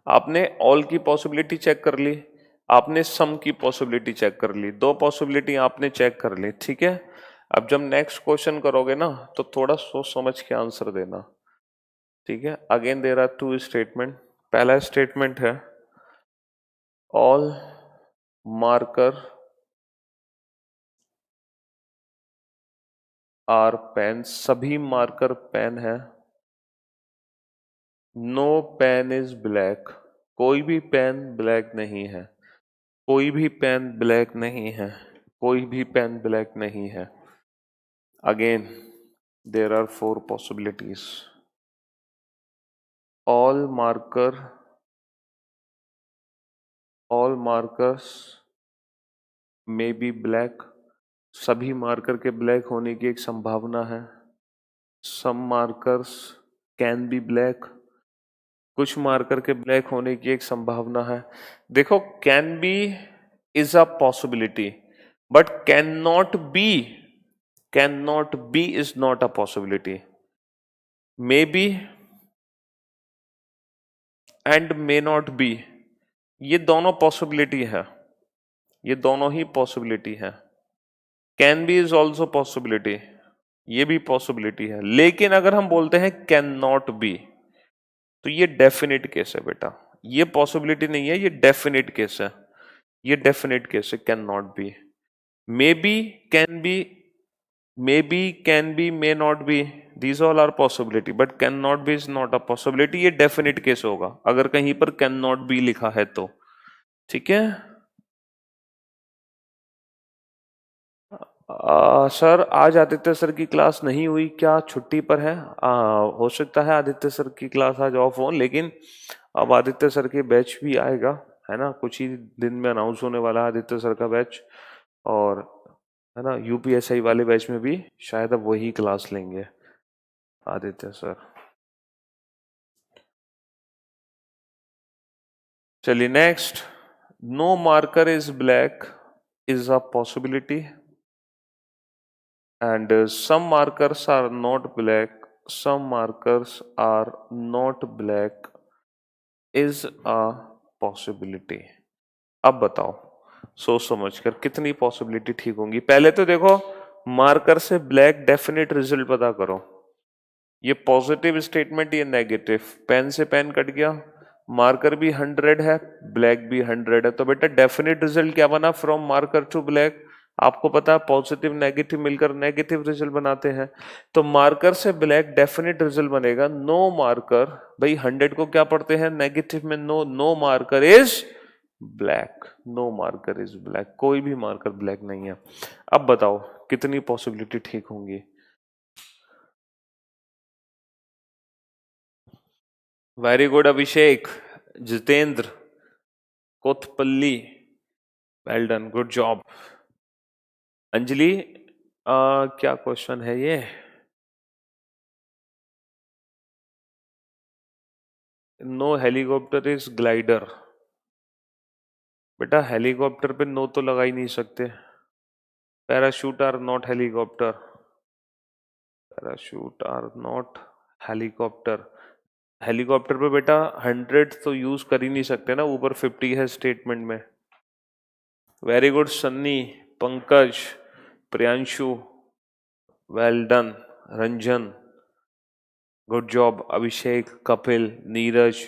आपने ऑल की पॉसिबिलिटी चेक कर ली, आपने सम की पॉसिबिलिटी चेक कर ली, 2 पॉसिबिलिटी आपने चेक कर ली। ठीक है, अब जब नेक्स्ट क्वेश्चन करोगे ना तो थोड़ा सोच समझ के आंसर देना। ठीक है, अगेन देयर आर 2 स्टेटमेंट। पहला स्टेटमेंट है ऑल मार्कर आर पेन, सभी मार्कर पेन है। नो पेन इज ब्लैक, कोई भी पेन ब्लैक नहीं है, कोई भी पेन ब्लैक नहीं है, कोई भी पेन ब्लैक नहीं है। Again there are 4 possibilities. All marker, all markers may be black, सभी मार्कर के ब्लैक होने की एक संभावना है। Some markers can be black, कुछ मार्कर के ब्लैक होने की एक संभावना है। देखो, can be is a possibility, but can not be, can not be is not a possibility. May be and may not be, ये दोनों पॉसिबिलिटी है, ये दोनों ही पॉसिबिलिटी है। Can be is also possibility, ये भी पॉसिबिलिटी है। लेकिन अगर हम बोलते हैं कैन नॉट बी, तो ये डेफिनेट केस है बेटा, ये पॉसिबिलिटी नहीं है, ये डेफिनेट केस है, ये डेफिनेट केस है, can not B. maybe, can be, maybe, can be, may not be, these all are possibility, but cannot be is not a possibility. ये definite case होगा अगर कहीं पर cannot be लिखा है तो, ठीक है। सर आज आदित्य सर की क्लास नहीं हुई क्या, छुट्टी पर है? हो सकता है आदित्य सर की क्लास आज ऑफ हो, लेकिन अब आदित्य सर के बैच भी आएगा, है ना, कुछ ही दिन में अनाउंस होने वाला है आदित्य सर का बैच, और है ना यूपीएसआई वाले बैच में भी शायद अब वही क्लास लेंगे आदित्य सर। चलिए next, no marker is black is a possibility, and some markers are not black, some markers are not black is a possibility। अब बताओ सोच समझ कर कितनी पॉसिबिलिटी ठीक होंगी। पहले तो देखो मार्कर से ब्लैक डेफिनेट रिजल्ट पता करो, ये पॉजिटिव स्टेटमेंट ये नेगेटिव, पेन से पेन कट गया, मार्कर भी 100 है ब्लैक भी 100 है, तो बेटा डेफिनेट रिजल्ट क्या बना, फ्रॉम मार्कर टू ब्लैक। आपको पता है पॉजिटिव नेगेटिव मिलकर नेगेटिव रिजल्ट बनाते हैं, तो मार्कर से ब्लैक डेफिनेट रिजल्ट बनेगा। नो मार्कर, भाई 100 को क्या पढ़ते हैं नेगेटिव में, no, no marker is black, no marker is black, कोई भी मार्कर ब्लैक नहीं है। अब बताओ कितनी पॉसिबिलिटी ठीक होंगी। Very good Abhishek, Jitendra, Kothapalli, well done, good job. Anjali, क्या क्वेश्चन है ये? नो हेलीकॉप्टर इज ग्लाइडर, बेटा हेलीकॉप्टर पे नो तो लगा ही नहीं सकते। Parachute are not helicopter, parachute are not helicopter. Helicopter पे बेटा 100 तो यूज कर ही नहीं सकते ना, ऊपर 50 है स्टेटमेंट में। Very good Sunny, Pankaj, Priyanshu, well done, Ranjan, good job, Abhishek, Kapil, Neeraj,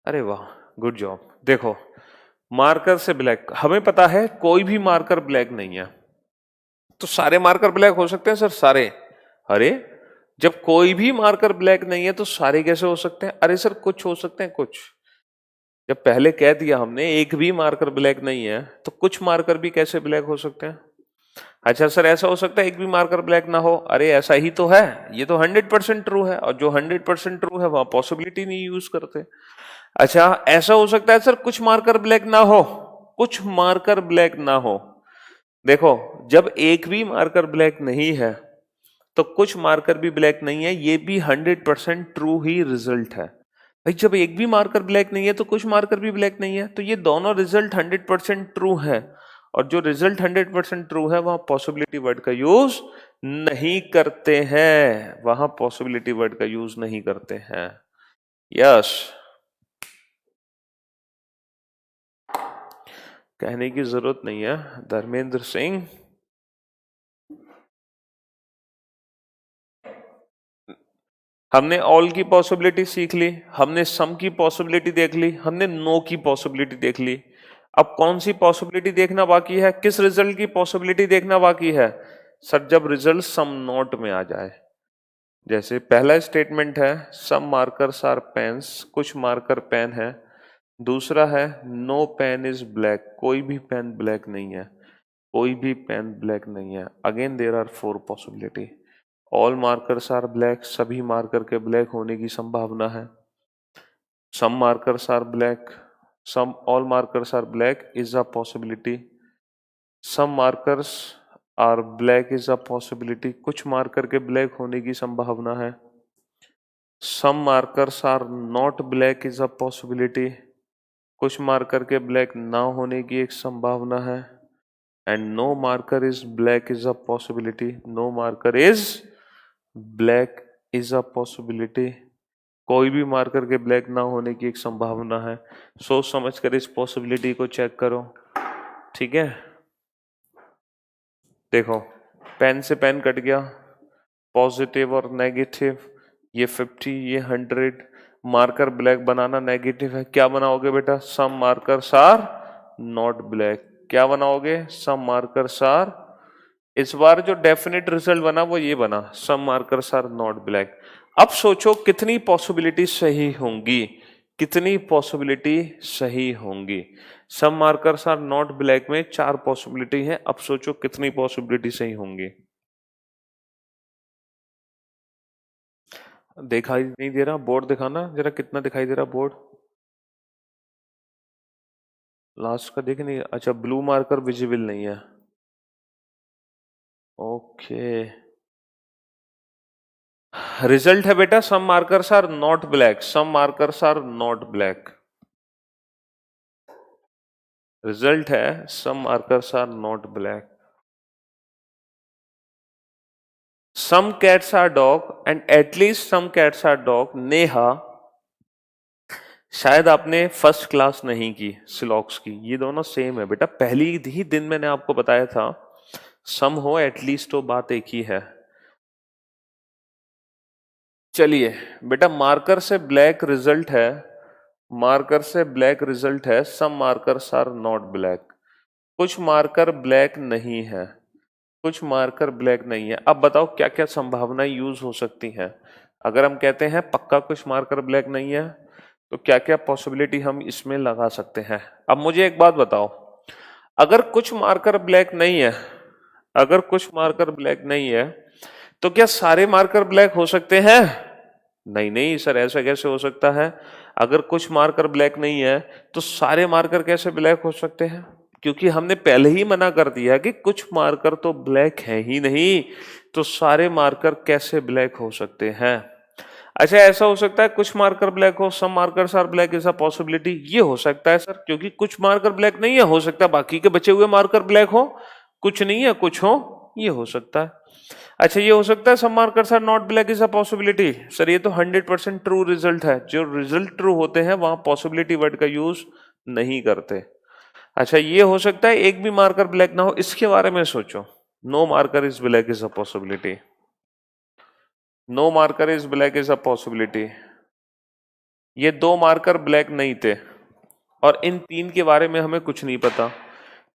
अरे वाह गुड जॉब। देखो मार्कर से ब्लैक, हमें पता है कोई भी मार्कर ब्लैक नहीं है, तो सारे मार्कर ब्लैक हो सकते हैं सर सारे? अरे जब कोई भी मार्कर ब्लैक नहीं है तो सारे कैसे हो सकते हैं? अरे सर कुछ हो सकते हैं कुछ, जब पहले कह दिया हमने एक भी मार्कर ब्लैक नहीं है तो कुछ मार्कर भी कैसे ब्लैक हो सकते हैं? अच्छा सर ऐसा हो सकता है एक भी मार्कर ब्लैक ना हो, अरे ऐसा ही तो है, ये तो 100% ट्रू है, और जो 100% ट्रू है वहां पॉसिबिलिटी नहीं यूज करते। अच्छा ऐसा हो सकता है सर कुछ मार्कर ब्लैक ना हो, कुछ मार्कर ब्लैक ना हो। देखो जब एक भी मार्कर ब्लैक नहीं है तो कुछ मार्कर भी ब्लैक नहीं है, ये भी 100% ट्रू ही रिजल्ट है। भाई जब एक भी मार्कर ब्लैक नहीं है तो कुछ मार्कर भी ब्लैक नहीं है, तो ये दोनों रिजल्ट 100% ट्रू है, और जो रिजल्ट 100% ट्रू है वहां पॉसिबिलिटी वर्ड का यूज नहीं करते हैं, वहां पॉसिबिलिटी वर्ड का यूज नहीं करते हैं। यस, कहने की जरूरत नहीं है। धर्मेंद्र सिंह, हमने ऑल की पॉसिबिलिटी सीख ली, हमने सम की पॉसिबिलिटी देख ली, हमने नो की पॉसिबिलिटी देख ली। अब कौन सी पॉसिबिलिटी देखना बाकी है, किस रिजल्ट की पॉसिबिलिटी देखना बाकी है? सर जब रिजल्ट सम नॉट में आ जाए, जैसे पहला स्टेटमेंट है सम मार्कर्स आर पेन्स, कुछ मार्कर पेन है। दूसरा है नो पेन इज ब्लैक, कोई भी पेन ब्लैक नहीं है, कोई भी पेन ब्लैक नहीं है। Again there are 4 possibility. All markers are black, सभी मार्कर के ब्लैक होने की संभावना है। Some markers are black, some all markers are black is a possibility. Some markers are black is a possibility, कुछ मार्कर के ब्लैक होने की संभावना है। Some markers are not black is a possibility, कुछ मार्कर के ब्लैक ना होने की एक संभावना है। And no marker is black is a possibility, no marker is black is a possibility, कोई भी मार्कर के ब्लैक ना होने की एक संभावना है। सोच समझ कर इस पॉसिबिलिटी को चेक करो, ठीक है। देखो पेन से पेन कट गया, पॉजिटिव और नेगेटिव, ये 50 ये 100, मार्कर ब्लैक बनाना नेगेटिव है, क्या बनाओगे बेटा? Some markers are not black, क्या बनाओगे, सम मार्कर्स आर, इस बार जो डेफिनेट रिजल्ट बना वो ये बना, सम मार्कर्स आर नॉट ब्लैक। अब सोचो कितनी पॉसिबिलिटी सही होंगी, कितनी पॉसिबिलिटी सही होंगी। सम मार्कर्स आर नॉट ब्लैक में 4 पॉसिबिलिटी है, अब सोचो कितनी पॉसिबिलिटी सही होंगी। दिखाई नहीं दे रहा बोर्ड, दिखाना जरा कितना दिखाई दे रहा बोर्ड, लास्ट का देख नहीं, अच्छा ब्लू मार्कर विजिबल नहीं है, ओके। रिजल्ट है बेटा some markers are not black, some markers are not black, result है some markers are not black. Some cats are dog and at least some cats are dog. Neha, शायद आपने फर्स्ट क्लास नहीं की सिलॉक्स की, ये दोनों सेम है बेटा, पहली ही दिन मैंने आपको बताया था सम हो एटलीस्ट हो, बात एक ही है। चलिए बेटा, मार्कर से ब्लैक रिजल्ट है, मार्कर से ब्लैक रिजल्ट है, some markers are not black. कुछ मार्कर ब्लैक नहीं है, कुछ मार्कर ब्लैक नहीं है। अब बताओ क्या क्या संभावनाएं यूज हो सकती हैं। अगर हम कहते हैं पक्का कुछ मार्कर ब्लैक नहीं है, तो क्या क्या पॉसिबिलिटी हम इसमें लगा सकते हैं। अब मुझे एक बात बताओ, अगर कुछ मार्कर ब्लैक नहीं है, अगर कुछ मार्कर ब्लैक नहीं है, तो क्या सारे मार्कर ब्लैक हो सकते हैं? नहीं नहीं सर, ऐसा कैसे हो सकता है? अगर कुछ मार्कर ब्लैक नहीं है तो सारे मार्कर कैसे ब्लैक हो सकते हैं? क्योंकि हमने पहले ही मना कर दिया कि कुछ मार्कर तो ब्लैक है ही नहीं, तो सारे मार्कर कैसे ब्लैक हो सकते हैं? अच्छा, ऐसा हो सकता है कुछ मार्कर ब्लैक हो, some markers are black, is a possibility, ये हो सकता है सर, क्योंकि कुछ मार्कर ब्लैक नहीं है, हो सकता है बाकी के बचे हुए मार्कर ब्लैक हो, कुछ नहीं है कुछ हो, ये हो सकता है। अच्छा, ये हो सकता है some markers are not black is a possibility. Sir ये तो 100% ट्रू रिजल्ट है, जो रिजल्ट ट्रू होते हैं वहां पॉसिबिलिटी वर्ड का यूज नहीं करते। अच्छा, ये हो सकता है एक भी मार्कर ब्लैक ना हो, इसके बारे में सोचो। No marker is black is a possibility, no marker is black is a possibility. ये 2 मार्कर ब्लैक नहीं थे और इन 3 के बारे में हमें कुछ नहीं पता,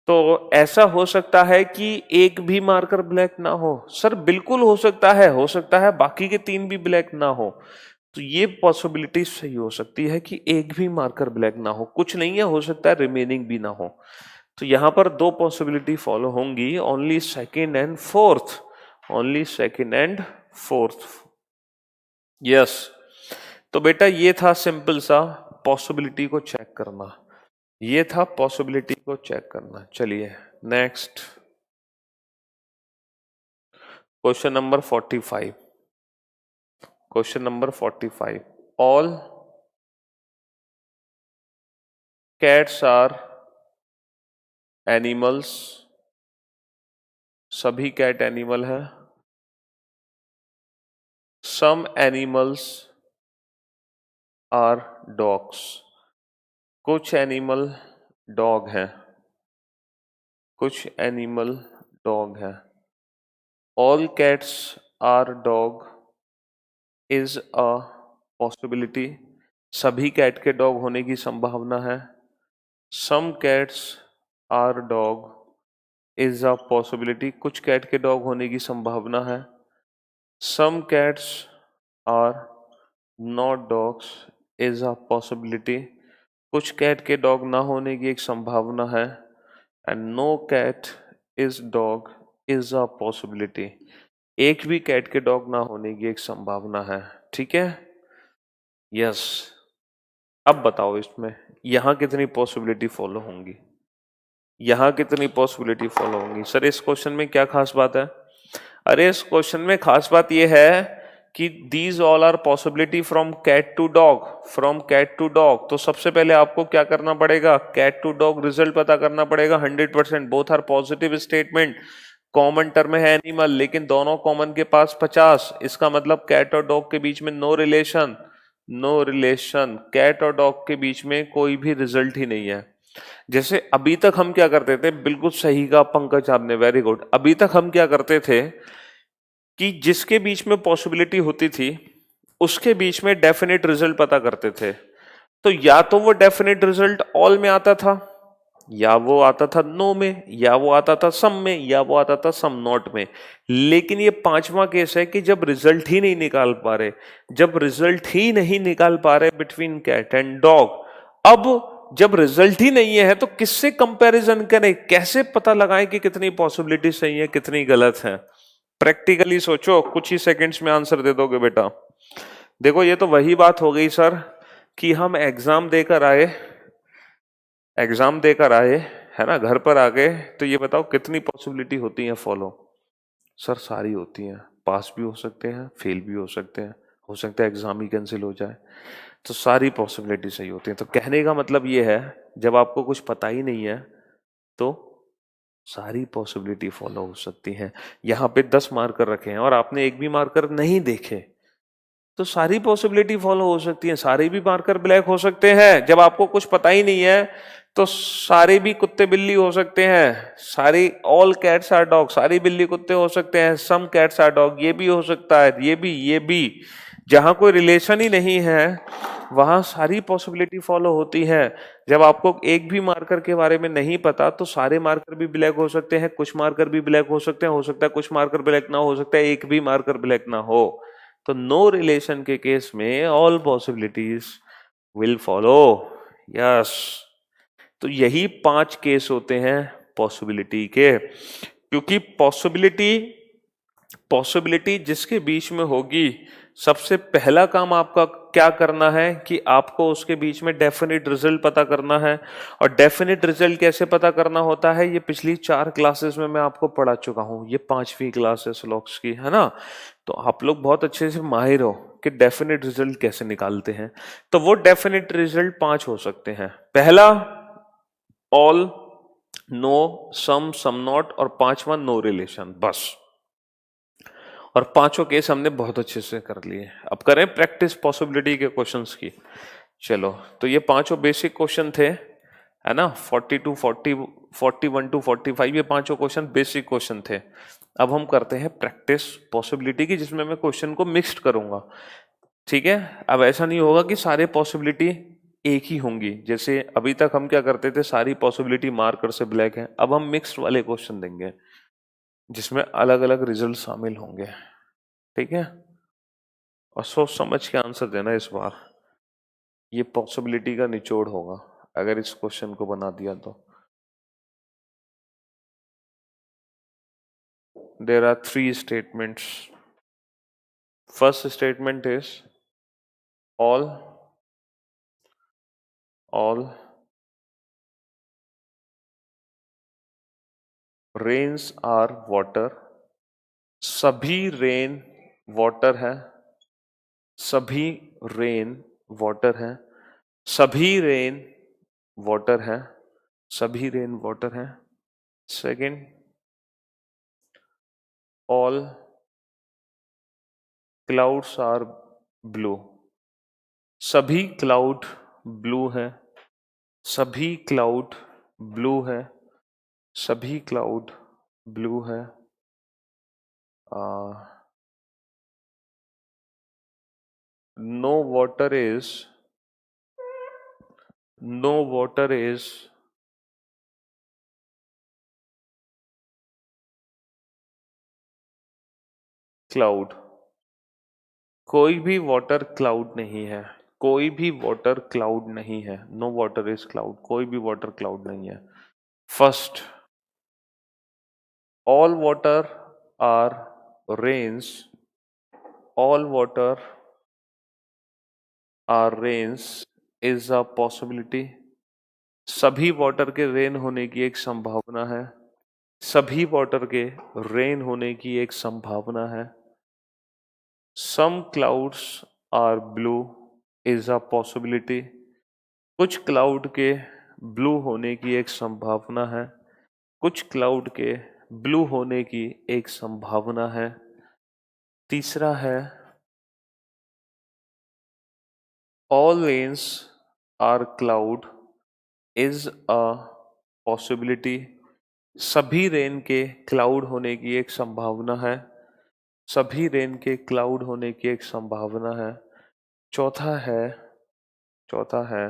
तो ऐसा हो सकता है कि एक भी मार्कर ब्लैक ना हो। सर बिल्कुल हो सकता है बाकी के 3 भी ब्लैक ना हो, तो ये पॉसिबिलिटी सही हो सकती है कि एक भी मार्कर ब्लैक ना हो, कुछ नहीं है, हो सकता है रिमेनिंग भी ना हो। तो यहां पर 2 पॉसिबिलिटी फॉलो होंगी, only second and fourth, only second and fourth. Yes, तो बेटा ये था सिंपल सा पॉसिबिलिटी को चेक करना, ये था पॉसिबिलिटी को चेक करना। चलिए next question number 45, question number 45, all cats are animals, सभी कैट एनिमल है, सम एनिमल्स आर डॉग्स, कुछ एनिमल डॉग है, कुछ एनिमल डॉग है। All cats are dog is a possibility, सभी कैट के डॉग होने की संभावना है। Some cats are dog is a possibility, कुछ कैट के डॉग होने की संभावना है। Some cats are not dogs is a possibility, कुछ कैट के डॉग ना होने की एक संभावना है। And no cat is dog is a possibility, एक भी कैट के डॉग ना होने की एक संभावना है। ठीक है, यस। अब बताओ इसमें यहां कितनी पॉसिबिलिटी फॉलो होंगी, यहां कितनी पॉसिबिलिटी फॉलो होंगी। सर इस क्वेश्चन में क्या खास बात है? अरे इस क्वेश्चन में खास बात यह है कि these all are possibility from cat to dog, from cat to dog. तो सबसे पहले आपको क्या करना पड़ेगा, कैट टू डॉग रिजल्ट पता करना पड़ेगा। 100% both are positive statement, common term है एनिमल, लेकिन दोनों कॉमन के पास 50, इसका मतलब कैट और डॉग के बीच में no relation, no relation, cat और डॉग के बीच में कोई भी रिजल्ट ही नहीं है। जैसे अभी तक हम क्या करते थे, बिल्कुल सही कहा पंकज आपने, वेरी गुड। अभी तक हम क्या करते थे कि जिसके बीच में पॉसिबिलिटी होती थी उसके बीच में डेफिनेट रिजल्ट पता करते थे, तो या तो वो डेफिनेट रिजल्ट ऑल में आता था या वो आता था नो में, या वो आता था सम में, या वो आता था सम नॉट में। लेकिन ये पांचवा केस है कि जब रिजल्ट ही नहीं निकाल पा रहे, जब रिजल्ट ही नहीं निकाल पा रहे बिटवीन कैट एंड डॉग। अब जब रिजल्ट ही नहीं है तो किससे कंपैरिजन करें, कैसे पता लगाएं कि कितनी पॉसिबिलिटी सही है कितनी गलत है? प्रैक्टिकली सोचो, कुछ ही सेकंड्स में आंसर दे दोगे बेटा। देखो ये तो वही बात हो गई सर कि हम एग्जाम देकर आए, है ना, घर पर आ गए, तो ये बताओ कितनी पॉसिबिलिटी होती है फॉलो? सर सारी होती हैं, पास भी हो सकते हैं, फेल भी हो सकते हैं, हो सकता है एग्जाम ही कैंसिल हो जाए, तो सारी पॉसिबिलिटी सही होती है। तो कहने का मतलब ये है, जब आपको कुछ पता ही नहीं है तो सारी पॉसिबिलिटी फॉलो हो सकती है। यहाँ पे 10 मार्कर रखे हैं और आपने एक भी मार्कर नहीं देखे, तो सारी पॉसिबिलिटी फॉलो हो सकती है, सारे भी मार्कर ब्लैक हो सकते हैं। जब आपको कुछ पता ही नहीं है तो सारे भी कुत्ते बिल्ली हो सकते हैं, सारी ऑल कैट्स आर डॉग, सारी बिल्ली कुत्ते हो सकते हैं, सम कैट्स आर डॉग, ये भी हो सकता है, ये भी। जहां कोई रिलेशन ही नहीं है वहां सारी पॉसिबिलिटी फॉलो होती है। जब आपको एक भी मार्कर के बारे में नहीं पता तो सारे मार्कर भी ब्लैक हो सकते हैं, कुछ मार्कर भी ब्लैक हो सकते हैं, हो सकता है कुछ मार्कर ब्लैक ना हो सकता है एक भी मार्कर ब्लैक ना हो। तो नो रिलेशन के केस में all possibilities will follow. Yes, तो यही 5 केस होते हैं पॉसिबिलिटी के। क्योंकि पॉसिबिलिटी जिसके बीच में होगी, सबसे पहला काम आपका क्या करना है कि आपको उसके बीच में डेफिनेट रिजल्ट पता करना है। और डेफिनेट रिजल्ट कैसे पता करना होता है, ये पिछली 4 क्लासेस में मैं आपको पढ़ा चुका हूं, ये 5वीं क्लास है स्लॉक्स की, है ना। तो आप लोग बहुत अच्छे से माहिर हो कि डेफिनेट रिजल्ट कैसे निकालते हैं। तो वो डेफिनेट रिजल्ट 5 हो सकते हैं। पहला ऑल, नो, सम नॉट, और 5वां नो रिलेशन, बस। और पांचों केस हमने बहुत अच्छे से कर लिए। अब करें प्रैक्टिस पॉसिबिलिटी के क्वेश्चंस की। चलो, तो ये पांचों बेसिक क्वेश्चन थे, है ना, 41 टू 45, ये पांचों क्वेश्चन बेसिक क्वेश्चन थे। अब हम करते हैं प्रैक्टिस पॉसिबिलिटी की, जिसमें मैं क्वेश्चन को मिक्स्ड करूंगा। ठीक है, अब ऐसा नहीं होगा कि सारे पॉसिबिलिटी एक ही होंगी, जैसे अभी तक हम क्या करते थे, सारी पॉसिबिलिटी मार्कर से ब्लैक है। अब हम मिक्स्ड वाले क्वेश्चन देंगे जिसमें अलग अलग रिजल्ट शामिल होंगे। ठीक है, और सोच समझ के आंसर देना इस बार। ये पॉसिबिलिटी का निचोड़ होगा अगर इस क्वेश्चन को बना दिया तो। There are 3 statements. First statement is all rains are water. सभी रेन वाटर है, सभी रेन वाटर है, सभी रेन वाटर है, सभी रेन वाटर है। Second, all clouds are blue. सभी क्लाउड ब्लू है, सभी क्लाउड ब्लू है, सभी क्लाउड ब्लू है। No water is no water is cloud. कोई भी वाटर क्लाउड नहीं है, कोई भी वाटर क्लाउड नहीं है। नो वाटर इज क्लाउड, कोई भी वाटर क्लाउड नहीं है। First, all water are rains. All water are rains is a possibility. सभी वाटर के रेन होने की एक संभावना है, सभी वाटर के रेन होने की एक संभावना है। Some clouds are blue is a possibility. कुछ क्लाउड के ब्लू होने की एक संभावना है, कुछ क्लाउड के ब्लू होने की एक संभावना है। तीसरा है all rains are cloud is a possibility. सभी रेन के क्लाउड होने की एक संभावना है, सभी रेन के क्लाउड होने की एक संभावना है। चौथा है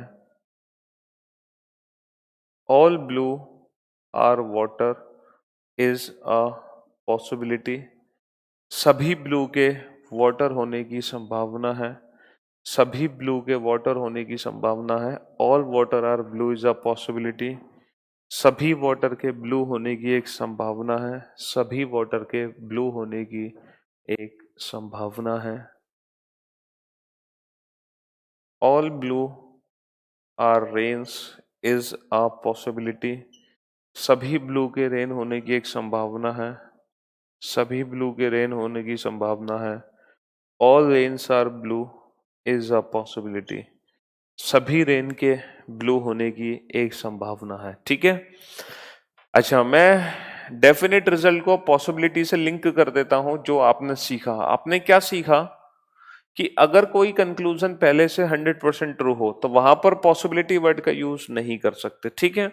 all blue are water is a possibility. सभी ब्लू के वाटर होने की संभावना है। सभी ब्लू के वाटर होने की संभावना है। All water are blue is a possibility. सभी वाटर के ब्लू होने की एक संभावना है। सभी वाटर के ब्लू होने की एक संभावना है। All blue are rains is a possibility. सभी ब्लू के रेन होने की एक संभावना है। सभी ब्लू के रेन होने की संभावना है। All rains are blue is a possibility. सभी रेन के ब्लू होने की एक संभावना है। ठीक है। अच्छा, मैं डेफिनेट रिजल्ट को पॉसिबिलिटी से लिंक कर देता हूं। जो आपने सीखा, आपने क्या सीखा कि अगर कोई कंक्लूजन पहले से 100% ट्रू हो तो वहां पर पॉसिबिलिटी वर्ड का यूज नहीं कर सकते। ठीक है।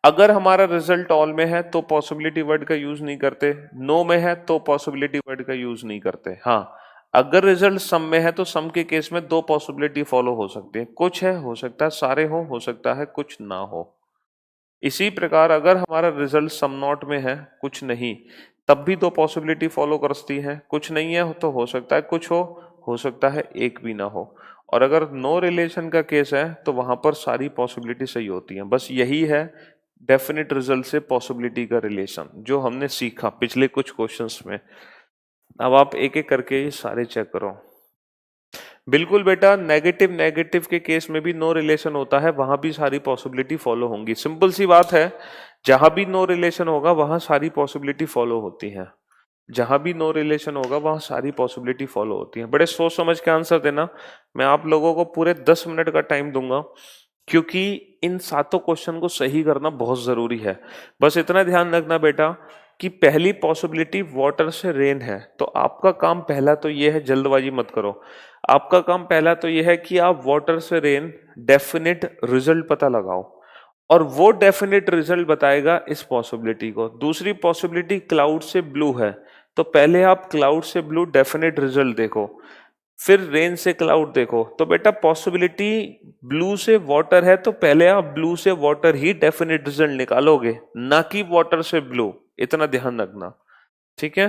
अगर हमारा रिजल्ट ऑल में है तो पॉसिबिलिटी वर्ड का यूज नहीं करते। नो में है तो पॉसिबिलिटी वर्ड का यूज नहीं करते। हाँ, अगर रिजल्ट सम में है तो सम के केस में दो पॉसिबिलिटी फॉलो हो सकती है। कुछ है, हो सकता है सारे हो सकता है कुछ ना हो। इसी प्रकार अगर हमारा रिजल्ट सम नॉट में है, कुछ नहीं, तब भी दो पॉसिबिलिटी फॉलो करती है। कुछ नहीं है तो हो सकता है कुछ हो सकता है एक भी ना हो। और अगर नो रिलेशन का केस है तो वहां पर सारी पॉसिबिलिटी सही होती हैं। बस यही है डेफिनेट रिजल्ट से पॉसिबिलिटी का रिलेशन, जो हमने सीखा पिछले कुछ क्वेश्चंस में। अब आप एक एक करके ये सारे चेक करो। बिल्कुल बेटा, नेगेटिव नेगेटिव के केस में भी नो रिलेशन होता है, वहां भी सारी पॉसिबिलिटी फॉलो होंगी। सिंपल सी बात है, जहां भी नो रिलेशन होगा वहां सारी पॉसिबिलिटी फॉलो होती है। जहां भी नो रिलेशन होगा वहां सारी पॉसिबिलिटी फॉलो होती है। बड़े सोच समझ के आंसर देना। मैं आप लोगों को पूरे 10 मिनट का टाइम दूंगा, क्योंकि इन सातों क्वेश्चन को सही करना बहुत जरूरी है। बस इतना ध्यान रखना बेटा कि पहली पॉसिबिलिटी वाटर से रेन है, तो आपका काम पहला तो ये है, जल्दबाजी मत करो। आपका काम पहला तो ये है कि आप वाटर से रेन डेफिनेट रिजल्ट पता लगाओ, और वो डेफिनेट रिजल्ट बताएगा इस पॉसिबिलिटी को। दूसरी पॉसिबिलिटी क्लाउड से ब्लू है, तो पहले आप क्लाउड से ब्लू डेफिनेट रिजल्ट देखो, फिर रेन से क्लाउड देखो। तो बेटा पॉसिबिलिटी ब्लू से वाटर है, तो पहले आप ब्लू से वाटर ही डेफिनेट रिजल्ट निकालोगे, ना कि वाटर से ब्लू। इतना ध्यान रखना। ठीक है।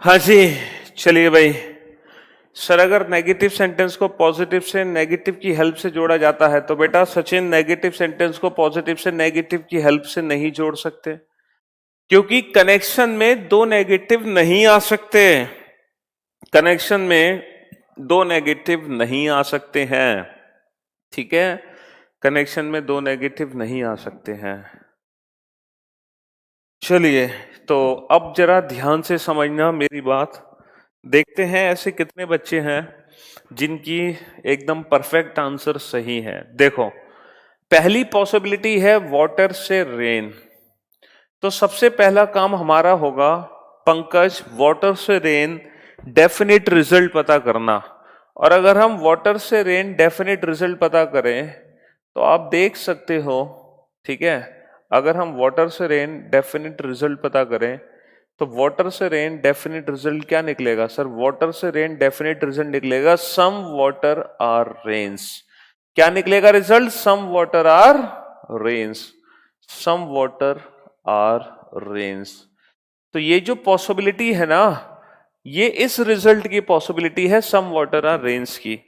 हाँ जी, चलिए भाई। सर अगर नेगेटिव सेंटेंस को पॉजिटिव से नेगेटिव की हेल्प से जोड़ा जाता है तो बेटा सचिन नेगेटिव सेंटेंस को पॉजिटिव से नेगेटिव की हेल्प से नहीं जोड़ सकते, क्योंकि कनेक्शन में दो नेगेटिव नहीं आ सकते। कनेक्शन में दो नेगेटिव नहीं आ सकते हैं, ठीक है। कनेक्शन में दो नेगेटिव नहीं आ सकते हैं। चलिए, तो अब जरा ध्यान से समझना मेरी बात। देखते हैं ऐसे कितने बच्चे हैं जिनकी एकदम परफेक्ट आंसर सही है। देखो, पहली पॉसिबिलिटी है वाटर से रेन। तो सबसे पहला काम हमारा होगा पंकज, वाटर से रेन डेफिनेट रिजल्ट पता करना। और अगर हम वाटर से रेन डेफिनेट रिजल्ट पता करें तो आप देख सकते हो, ठीक है। अगर हम वाटर से रेन डेफिनेट रिजल्ट पता करें तो वाटर से रेन डेफिनेट रिजल्ट क्या निकलेगा सर? वाटर से रेन डेफिनेट रिजल्ट निकलेगा सम वाटर आर रेन्स। क्या निकलेगा result? Some water are rains. Some water are rains. तो ये जो पॉसिबिलिटी है ना, ये इस रिजल्ट की पॉसिबिलिटी है सम वाटर आर रेन्स की।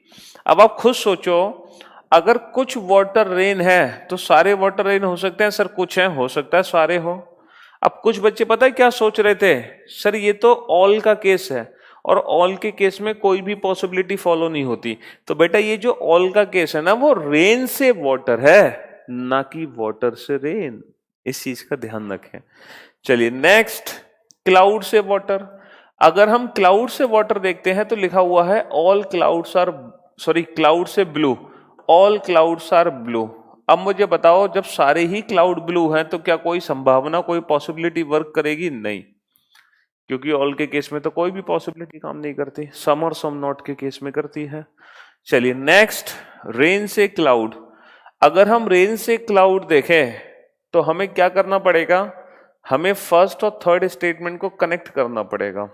अब आप खुद सोचो, अगर कुछ वाटर रेन है तो सारे वाटर रेन हो सकते हैं सर? कुछ है, हो सकता है सारे हो। अब कुछ बच्चे पता है क्या सोच रहे थे? सर ये तो ऑल का केस है और ऑल के केस में कोई भी पॉसिबिलिटी फॉलो नहीं होती। तो बेटा ये जो ऑल का केस है ना, वो रेन से वाटर है, ना कि वाटर से रेन। इस चीज का ध्यान रखें। चलिए नेक्स्ट, क्लाउड से वाटर। अगर हम क्लाउड से वाटर देखते हैं तो लिखा हुआ है all clouds are, sorry cloud से blue, all clouds are blue. अब मुझे बताओ, जब सारे ही क्लाउड ब्लू हैं तो क्या कोई संभावना, कोई पॉसिबिलिटी वर्क करेगी? नहीं, क्योंकि ऑल के केस में तो कोई भी पॉसिबिलिटी काम नहीं करती, सम और सम नॉट के केस में करती है। चलिए नेक्स्ट, रेन से क्लाउड। अगर हम रेन से क्लाउड देखें तो हमें क्या करना पड़ेगा? हमें फर्स्ट और थर्ड स्टेटमेंट को कनेक्ट करना पड़ेगा।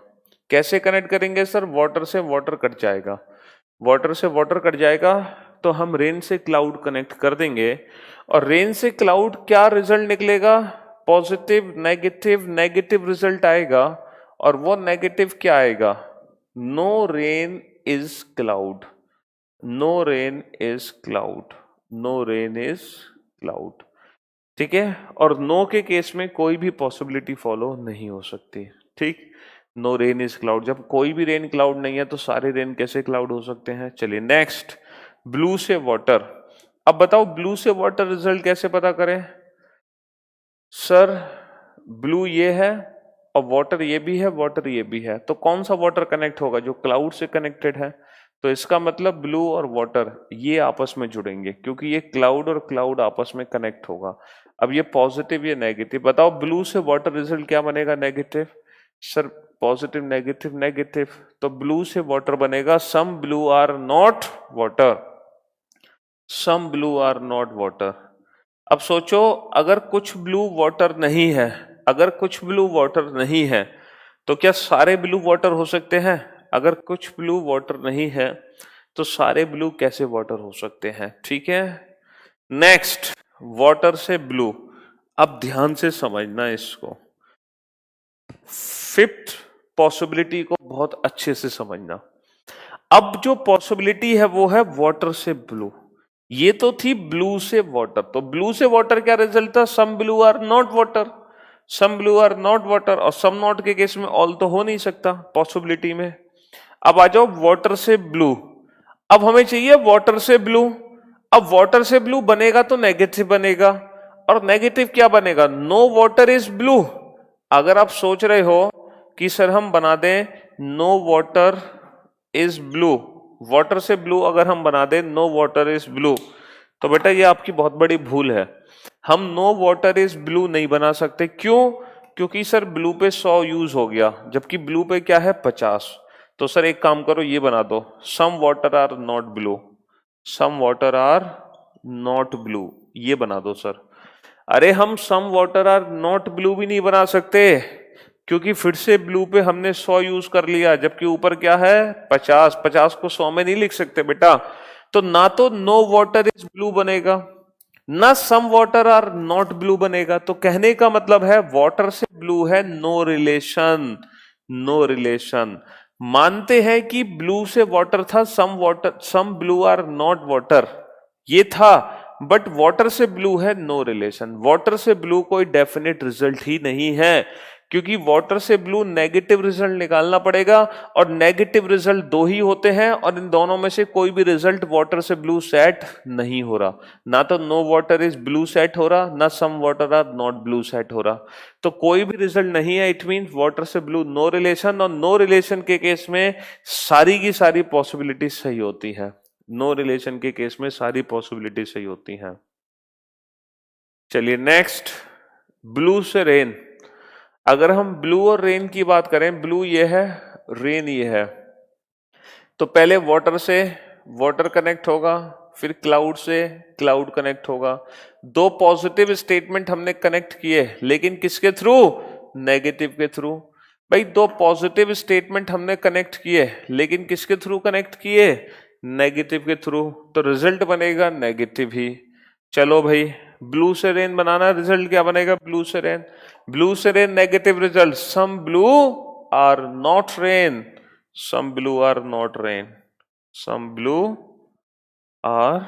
कैसे कनेक्ट करेंगे सर? वाटर से वाटर कट जाएगा, वाटर से वाटर कट जाएगा तो हम रेन से क्लाउड कनेक्ट कर देंगे। और रेन से क्लाउड क्या रिजल्ट निकलेगा? पॉजिटिव नेगेटिव, नेगेटिव रिजल्ट आएगा। और वो नेगेटिव क्या आएगा? No rain is cloud, no rain is cloud, no rain is cloud, ठीक है। और नो के केस में कोई भी पॉसिबिलिटी फॉलो नहीं हो सकती, ठीक। नो रेन इज क्लाउड, जब कोई भी रेन क्लाउड नहीं है तो सारे रेन कैसे क्लाउड हो सकते हैं? चलिए नेक्स्ट, ब्लू से वाटर। अब बताओ ब्लू से वाटर रिजल्ट कैसे पता करें? सर ब्लू ये है और वाटर ये भी है, वाटर ये भी है, तो कौन सा वाटर कनेक्ट होगा? जो क्लाउड से कनेक्टेड है। तो इसका मतलब ब्लू और वाटर ये आपस में जुड़ेंगे, क्योंकि ये क्लाउड और क्लाउड आपस में कनेक्ट होगा। अब ये पॉजिटिव, ये नेगेटिव। बताओ ब्लू से वाटर रिजल्ट क्या बनेगा? Negative. Sir positive negative negative, तो ब्लू से वाटर बनेगा some blue are not water, some blue are not water. अब सोचो, अगर कुछ ब्लू वाटर नहीं है, अगर कुछ ब्लू वाटर नहीं है तो क्या सारे ब्लू वाटर हो सकते हैं? अगर कुछ ब्लू वाटर नहीं है तो सारे ब्लू कैसे वाटर हो सकते हैं? ठीक है। नेक्स्ट, वाटर से ब्लू। अब ध्यान से समझना इसको, फिफ्थ पॉसिबिलिटी को बहुत अच्छे से समझना। अब जो पॉसिबिलिटी है वो है वाटर से ब्लू। ये तो थी ब्लू से वाटर, तो ब्लू से वाटर क्या रिजल्ट था? Some blue are not water, some blue are not water. और सम नॉट के केस में ऑल तो हो नहीं सकता पॉसिबिलिटी में। अब आ जाओ वाटर से ब्लू। अब हमें चाहिए वाटर से ब्लू। अब वाटर से ब्लू बनेगा तो नेगेटिव बनेगा, और नेगेटिव क्या बनेगा? No water is blue. अगर आप सोच रहे हो कि सर हम बना दें no water is blue, water से ब्लू अगर हम बना दें नो वाटर इज ब्लू, तो बेटा ये आपकी बहुत बड़ी भूल है। हम नो वाटर इज ब्लू नहीं बना सकते। क्यों? क्योंकि सर ब्लू पे 100 यूज हो गया, जबकि ब्लू पे क्या है? 50। तो सर एक काम करो, ये बना दो some water are not blue, some water are not blue, ये बना दो सर। अरे हम some water are not blue भी नहीं बना सकते, क्योंकि फिर से ब्लू पे हमने 100 यूज कर लिया, जबकि ऊपर क्या है? 50। 50 को 100 में नहीं लिख सकते बेटा। तो ना तो नो वाटर इज ब्लू बनेगा, ना some water are not blue बनेगा। तो कहने का मतलब है वाटर से ब्लू है नो रिलेशन, नो रिलेशन। मानते हैं कि ब्लू से वाटर था, some blue are not water, ये था, बट वाटर से ब्लू है, नो रिलेशन। वाटर से ब्लू कोई डेफिनेट रिजल्ट ही नहीं है, क्योंकि वाटर से ब्लू नेगेटिव रिजल्ट निकालना पड़ेगा, और नेगेटिव रिजल्ट दो ही होते हैं, और इन दोनों में से कोई भी रिजल्ट वाटर से ब्लू सेट नहीं हो रहा। ना तो no water is blue set हो रहा, ना some water are not blue set हो रहा। तो कोई भी रिजल्ट नहीं है, इट मीन वाटर से ब्लू नो रिलेशन। और नो रिलेशन के केस में सारी की सारी पॉसिबिलिटी सही होती है। नो रिलेशन के केस में सारी पॉसिबिलिटी सही होती हैं। चलिए नेक्स्ट, ब्लू से रेन। अगर हम ब्लू और रेन की बात करें, ब्लू ये है, रेन ये है, तो पहले वाटर से वाटर कनेक्ट होगा, फिर क्लाउड से क्लाउड कनेक्ट होगा। दो पॉजिटिव स्टेटमेंट हमने कनेक्ट किए, लेकिन किसके थ्रू? नेगेटिव के थ्रू। भाई दो पॉजिटिव स्टेटमेंट हमने कनेक्ट किए, लेकिन किसके थ्रू कनेक्ट किए? नेगेटिव के थ्रू, तो रिजल्ट बनेगा नेगेटिव ही। चलो भाई, ब्लू से रेन बनाना, रिजल्ट क्या बनेगा? ब्लू से रेन। ब्लू से rain negative result, some blue are not rain, some blue are not rain, some blue are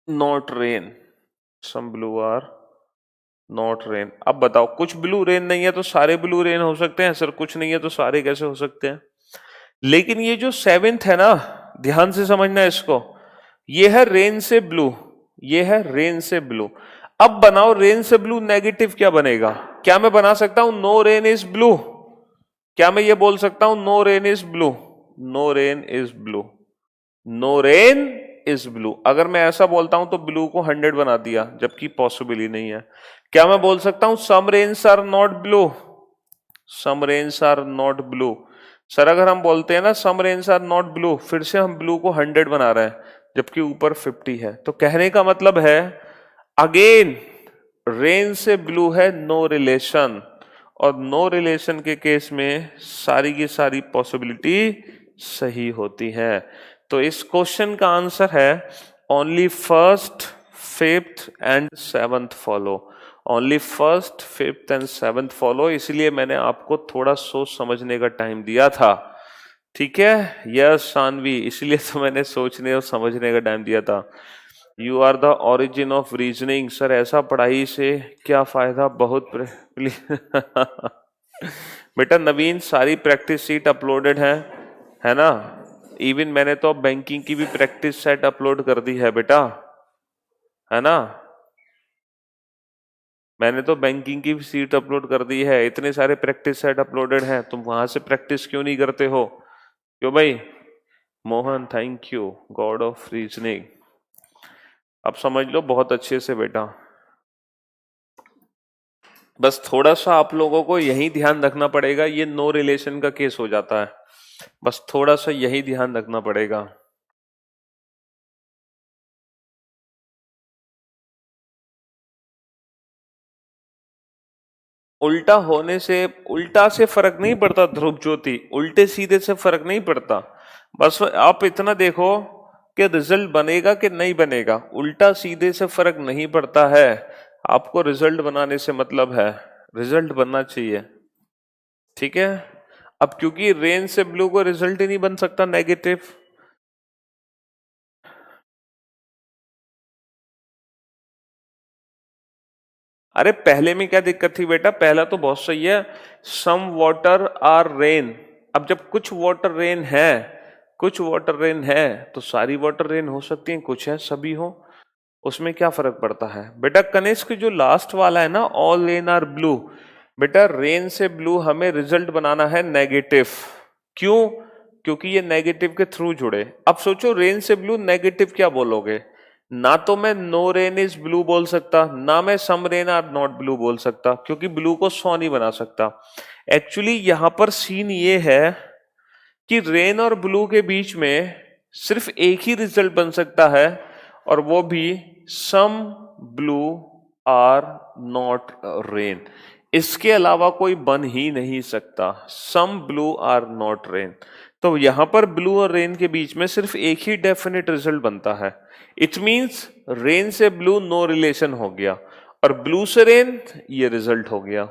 not rain, some blue are not rain. अब बताओ, कुछ ब्लू रेन नहीं है तो सारे ब्लू रेन हो सकते हैं? सर कुछ नहीं है तो सारे कैसे हो सकते हैं? लेकिन ये जो सेवेंथ है ना, ध्यान से समझना इसको, ये है रेन से ब्लू, ये है रेन से ब्लू। अब बनाओ रेन से ब्लू नेगेटिव क्या बनेगा? क्या मैं बना सकता हूं नो रेन इज ब्लू? क्या मैं ये बोल सकता हूं no rain is blue? No rain is blue, no rain is blue. अगर मैं ऐसा बोलता हूं तो ब्लू को 100 बना दिया, जबकि पॉसिबल ही नहीं है। क्या मैं बोल सकता हूं some rains are not blue? Some rains are not blue. Sir अगर हम बोलते हैं ना some rains are not blue, फिर से हम ब्लू को 100 बना रहे हैं, जबकि ऊपर 50 है। तो कहने का मतलब है, अगेन रेन से ब्लू है नो रिलेशन, और नो रिलेशन के केस में सारी की सारी पॉसिबिलिटी सही होती है। तो इस क्वेश्चन का आंसर है only first, fifth and seventh follow. Only first, fifth and seventh follow. इसलिए मैंने आपको थोड़ा सोच समझने का टाइम दिया था, ठीक है? यस शानवी, इसलिए तो मैंने सोचने और समझने का टाइम दिया था। You are the origin of reasoning. Sir ऐसा पढ़ाई से क्या फायदा? बहुत बेटा नवीन, सारी प्रैक्टिस सीट अपलोडेड है ना? इवन मैंने तो बैंकिंग की भी प्रैक्टिस सेट अपलोड कर दी है बेटा, है ना? मैंने तो बैंकिंग की भी सीट अपलोड कर दी है। इतने सारे प्रैक्टिस सेट अपलोडेड हैं, तुम वहां से प्रैक्टिस क्यों नहीं करते हो? क्यों भाई? Mohan thank you, God of reasoning. अब समझ लो बहुत अच्छे से बेटा। बस थोड़ा सा आप लोगों को यही ध्यान रखना पड़ेगा, ये नो रिलेशन का केस हो जाता है, बस थोड़ा सा यही ध्यान रखना पड़ेगा। उल्टा होने से, उल्टा से फर्क नहीं पड़ता ध्रुव ज्योति, उल्टे सीधे से फर्क नहीं पड़ता। बस आप इतना देखो कि रिजल्ट बनेगा कि नहीं बनेगा, उल्टा सीधे से फर्क नहीं पड़ता है। आपको रिजल्ट बनाने से मतलब है, रिजल्ट बनना चाहिए, ठीक है? अब क्योंकि रेन से ब्लू को रिजल्ट ही नहीं बन सकता नेगेटिव, अरे पहले में क्या दिक्कत थी बेटा? पहला तो बहुत सही है, सम वाटर आर रेन। अब जब कुछ वाटर रेन है, कुछ वाटर रेन है, तो सारी वाटर रेन हो सकती है, कुछ है सभी हो, उसमें क्या फर्क पड़ता है बेटा? कनिष्क जो लास्ट वाला है ना, ऑल रेन आर ब्लू, बेटा रेन से ब्लू हमें रिजल्ट बनाना है नेगेटिव। क्यों? क्योंकि ये नेगेटिव के थ्रू जुड़े। अब सोचो रेन से ब्लू नेगेटिव क्या बोलोगे? ना तो मैं नो रेन इज ब्लू बोल सकता, ना मैं some rain are not blue बोल सकता, क्योंकि ब्लू को 100 नहीं बना सकता। एक्चुअली यहां पर सीन ये है कि रेन और ब्लू के बीच में सिर्फ एक ही रिजल्ट बन सकता है, और वो भी some blue are not rain. इसके अलावा कोई बन ही नहीं सकता, some blue are not rain. तो यहां पर ब्लू और रेन के बीच में सिर्फ एक ही डेफिनेट रिजल्ट बनता है। इट मींस रेन से ब्लू नो रिलेशन हो गया, और ब्लू से रेन ये रिजल्ट हो गया।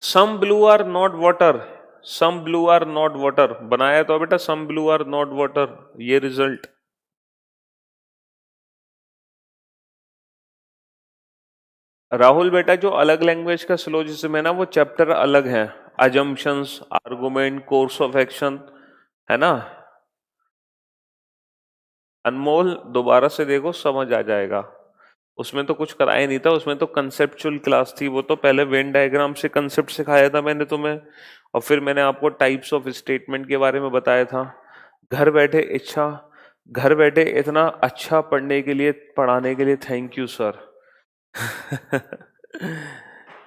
Some blue are not water, some blue are not water बनाया तो बेटा some blue are not water, ये रिजल्ट। राहुल बेटा जो अलग लैंग्वेज का सिलोजिज्म है ना वो चैप्टर अलग है, assumptions, argument, course of action, है ना। अनमोल दोबारा से देखो समझ आ जाएगा, उसमें तो कुछ कराया नहीं था, उसमें तो कंसेप्चुअल क्लास थी, वो तो पहले वेन डायग्राम से कंसेप्ट सिखाया था मैंने तुम्हें, और फिर मैंने आपको टाइप्स ऑफ स्टेटमेंट के बारे में बताया था। घर बैठे इच्छा, घर बैठे इतना अच्छा पढ़ने के लिए, पढ़ाने के लिए थैंक यू सर।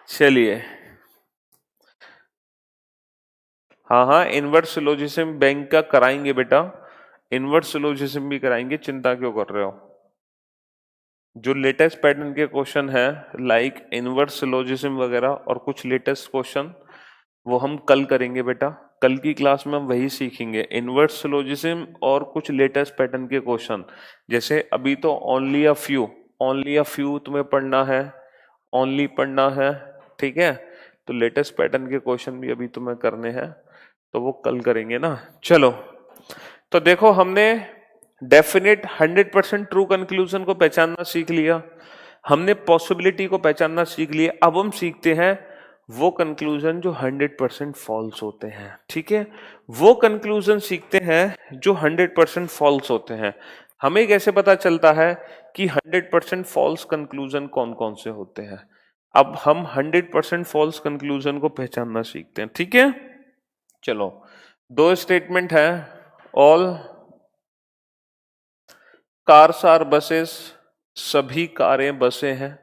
चलिए, हाँ हाँ इनवर्स सिलोजिज्म बैंक का कराएंगे बेटा, इनवर्स सिलोजिज्म भी कराएंगे, चिंता क्यों कर रहे हो। जो लेटेस्ट पैटर्न के क्वेश्चन है लाइक इनवर्स सिलोजिज्म वगैरह और कुछ लेटेस्ट क्वेश्चन, वो हम कल करेंगे बेटा, कल की क्लास में हम वही सीखेंगे, इनवर्स सिलोजिज्म और कुछ लेटेस्ट पैटर्न के क्वेश्चन। जैसे अभी तो ओनली अ फ्यू तुम्हें पढ़ना है, ओनली पढ़ना है, ठीक है। तो लेटेस्ट पैटर्न के क्वेश्चन भी अभी तुम्हें करने हैं, तो वो कल करेंगे ना। चलो, तो देखो हमने डेफिनेट 100% ट्रू कंक्लूजन को पहचानना सीख लिया, हमने पॉसिबिलिटी को पहचानना सीख लिया, अब हम सीखते हैं वो कंक्लूजन जो 100% फॉल्स होते हैं, ठीक है। वो कंक्लूजन सीखते हैं जो 100% फॉल्स होते हैं। हमें कैसे पता चलता है कि 100% फॉल्स कंक्लूजन कौन कौन से होते हैं। अब हम 100% फॉल्स कंक्लूजन को पहचानना सीखते हैं, ठीक है। चलो, दो स्टेटमेंट है, ऑल कार्स आर बसेस, सभी कारें बसें हैं,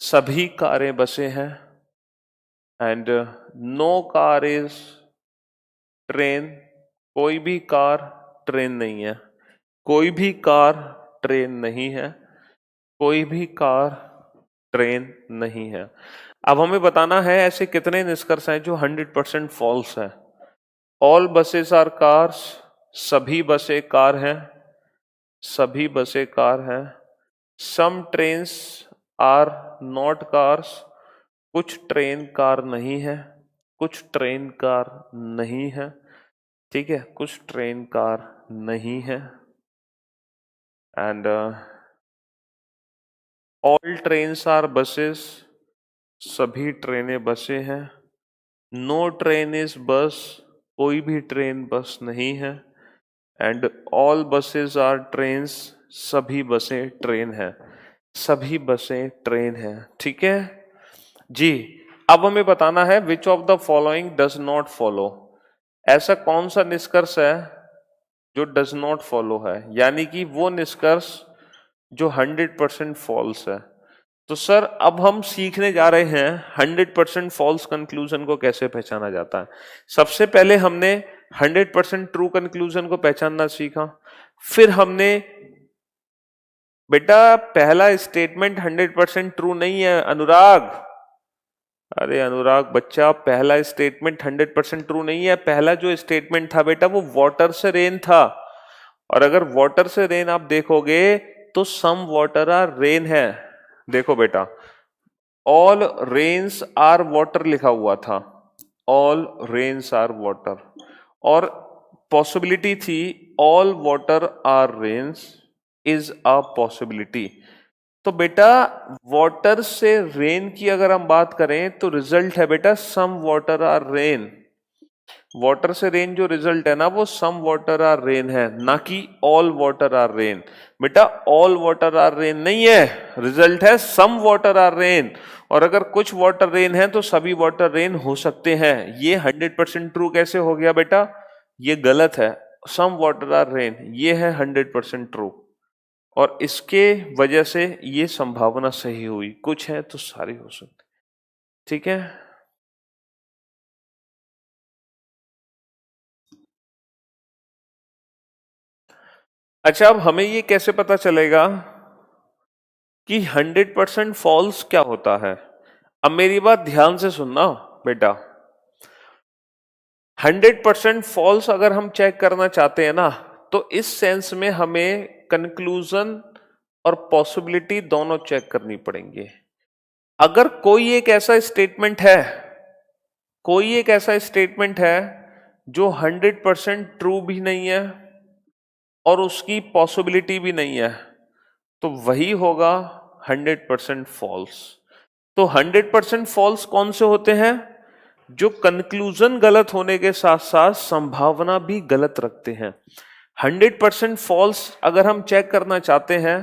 सभी कारें बसें हैं, and no car is train, कोई भी कार ट्रेन नहीं है, कोई भी कार ट्रेन नहीं है, कोई भी कार ट्रेन नहीं है। अब हमें बताना है ऐसे कितने निष्कर्ष हैं जो 100% फॉल्स है। ऑल बसेस आर कार्स, सभी बसें कार हैं, सभी बसें कार हैं। सम ट्रेन्स आर नॉट कार्स, कुछ ट्रेन कार नहीं है, कुछ ट्रेन कार नहीं है, ठीक है, कुछ ट्रेन कार नहीं है। And all trains are buses, सभी ट्रेनें बसें हैं। नो ट्रेन इज बस, कोई भी ट्रेन बस नहीं है। And all buses are trains, सभी बसें ट्रेन है, सभी बसें ट्रेन है, ठीक है जी। अब हमें बताना है which of the following does not follow, ऐसा कौन सा निष्कर्ष है जो डज नॉट फॉलो है, यानी कि वो निष्कर्ष जो 100% फॉल्स है। तो सर अब हम सीखने जा रहे हैं 100% फॉल्स कंक्लूजन को कैसे पहचाना जाता है। सबसे पहले हमने 100% ट्रू कंक्लूजन को पहचानना सीखा, फिर हमने बेटा पहला स्टेटमेंट 100% ट्रू नहीं है अनुराग, अरे अनुराग बच्चा पहला स्टेटमेंट 100% ट्रू नहीं है, पहला जो स्टेटमेंट था बेटा वो वाटर से रेन था, और अगर वाटर से रेन आप देखोगे तो सम वाटर आर रेन है। देखो बेटा ऑल रेन्स आर वाटर लिखा हुआ था, ऑल रेन्स आर वाटर, और पॉसिबिलिटी थी all water are rains is a possibility. तो बेटा वाटर से रेन की अगर हम बात करें तो रिजल्ट है बेटा some water are rain, water से रेन जो रिजल्ट है ना वो सम वाटर आर रेन है, ना कि ऑल वाटर आर रेन। बेटा ऑल वाटर आर रेन नहीं है, रिजल्ट है सम वाटर आर रेन, और अगर कुछ वाटर रेन है तो सभी वाटर रेन हो सकते हैं। ये 100% ट्रू कैसे हो गया बेटा, ये गलत है, सम वाटर आर रेन ये है 100% ट्रू, और इसके वजह से ये संभावना सही हुई, कुछ है तो सारी हो सकती, ठीक है। अच्छा अब हमें ये कैसे पता चलेगा कि 100% फॉल्स क्या होता है। अब मेरी बात ध्यान से सुनना बेटा, 100% फॉल्स अगर हम चेक करना चाहते हैं ना तो इस सेंस में हमें कंक्लूजन और पॉसिबिलिटी दोनों चेक करनी पड़ेंगे। अगर कोई एक ऐसा स्टेटमेंट है कोई एक ऐसा स्टेटमेंट है जो 100% ट्रू भी नहीं है और उसकी पॉसिबिलिटी भी नहीं है, तो वही होगा 100% फॉल्स। तो 100% फॉल्स कौन से होते हैं? जो कंक्लूजन गलत होने के साथ साथ संभावना भी गलत रखते हैं। 100% फॉल्स अगर हम चेक करना चाहते हैं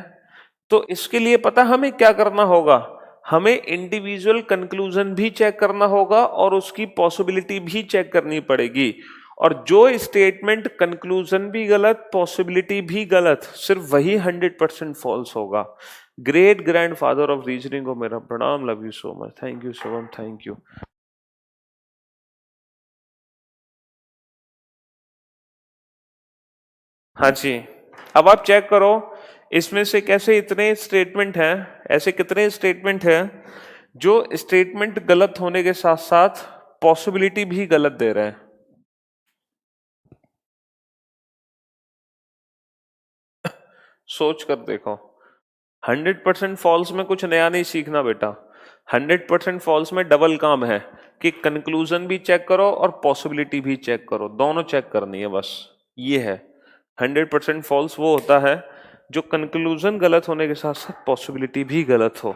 तो इसके लिए पता हमें क्या करना होगा? हमें इंडिविजुअल कंक्लूजन भी चेक करना होगा और उसकी पॉसिबिलिटी भी चेक करनी पड़ेगी। और जो स्टेटमेंट कंक्लूजन भी गलत, पॉसिबिलिटी भी गलत, सिर्फ वही 100% फॉल्स होगा। Great grand father of reasoning को मेरा प्रणाम। Love you so much. Thank you Shivam, thank you. हाँ जी, अब आप चेक करो इसमें से कैसे इतने स्टेटमेंट हैं, ऐसे कितने स्टेटमेंट हैं जो स्टेटमेंट गलत होने के साथ साथ पॉसिबिलिटी भी गलत दे रहे हैं। सोच कर देखो। 100% फॉल्स में कुछ नया नहीं सीखना बेटा। 100% फॉल्स में डबल काम है कि कंक्लूजन भी चेक करो और पॉसिबिलिटी भी चेक करो, दोनों चेक करनी है बस। ये है 100% फॉल्स, वो होता है जो कंक्लूजन गलत होने के साथ साथ पॉसिबिलिटी भी गलत हो।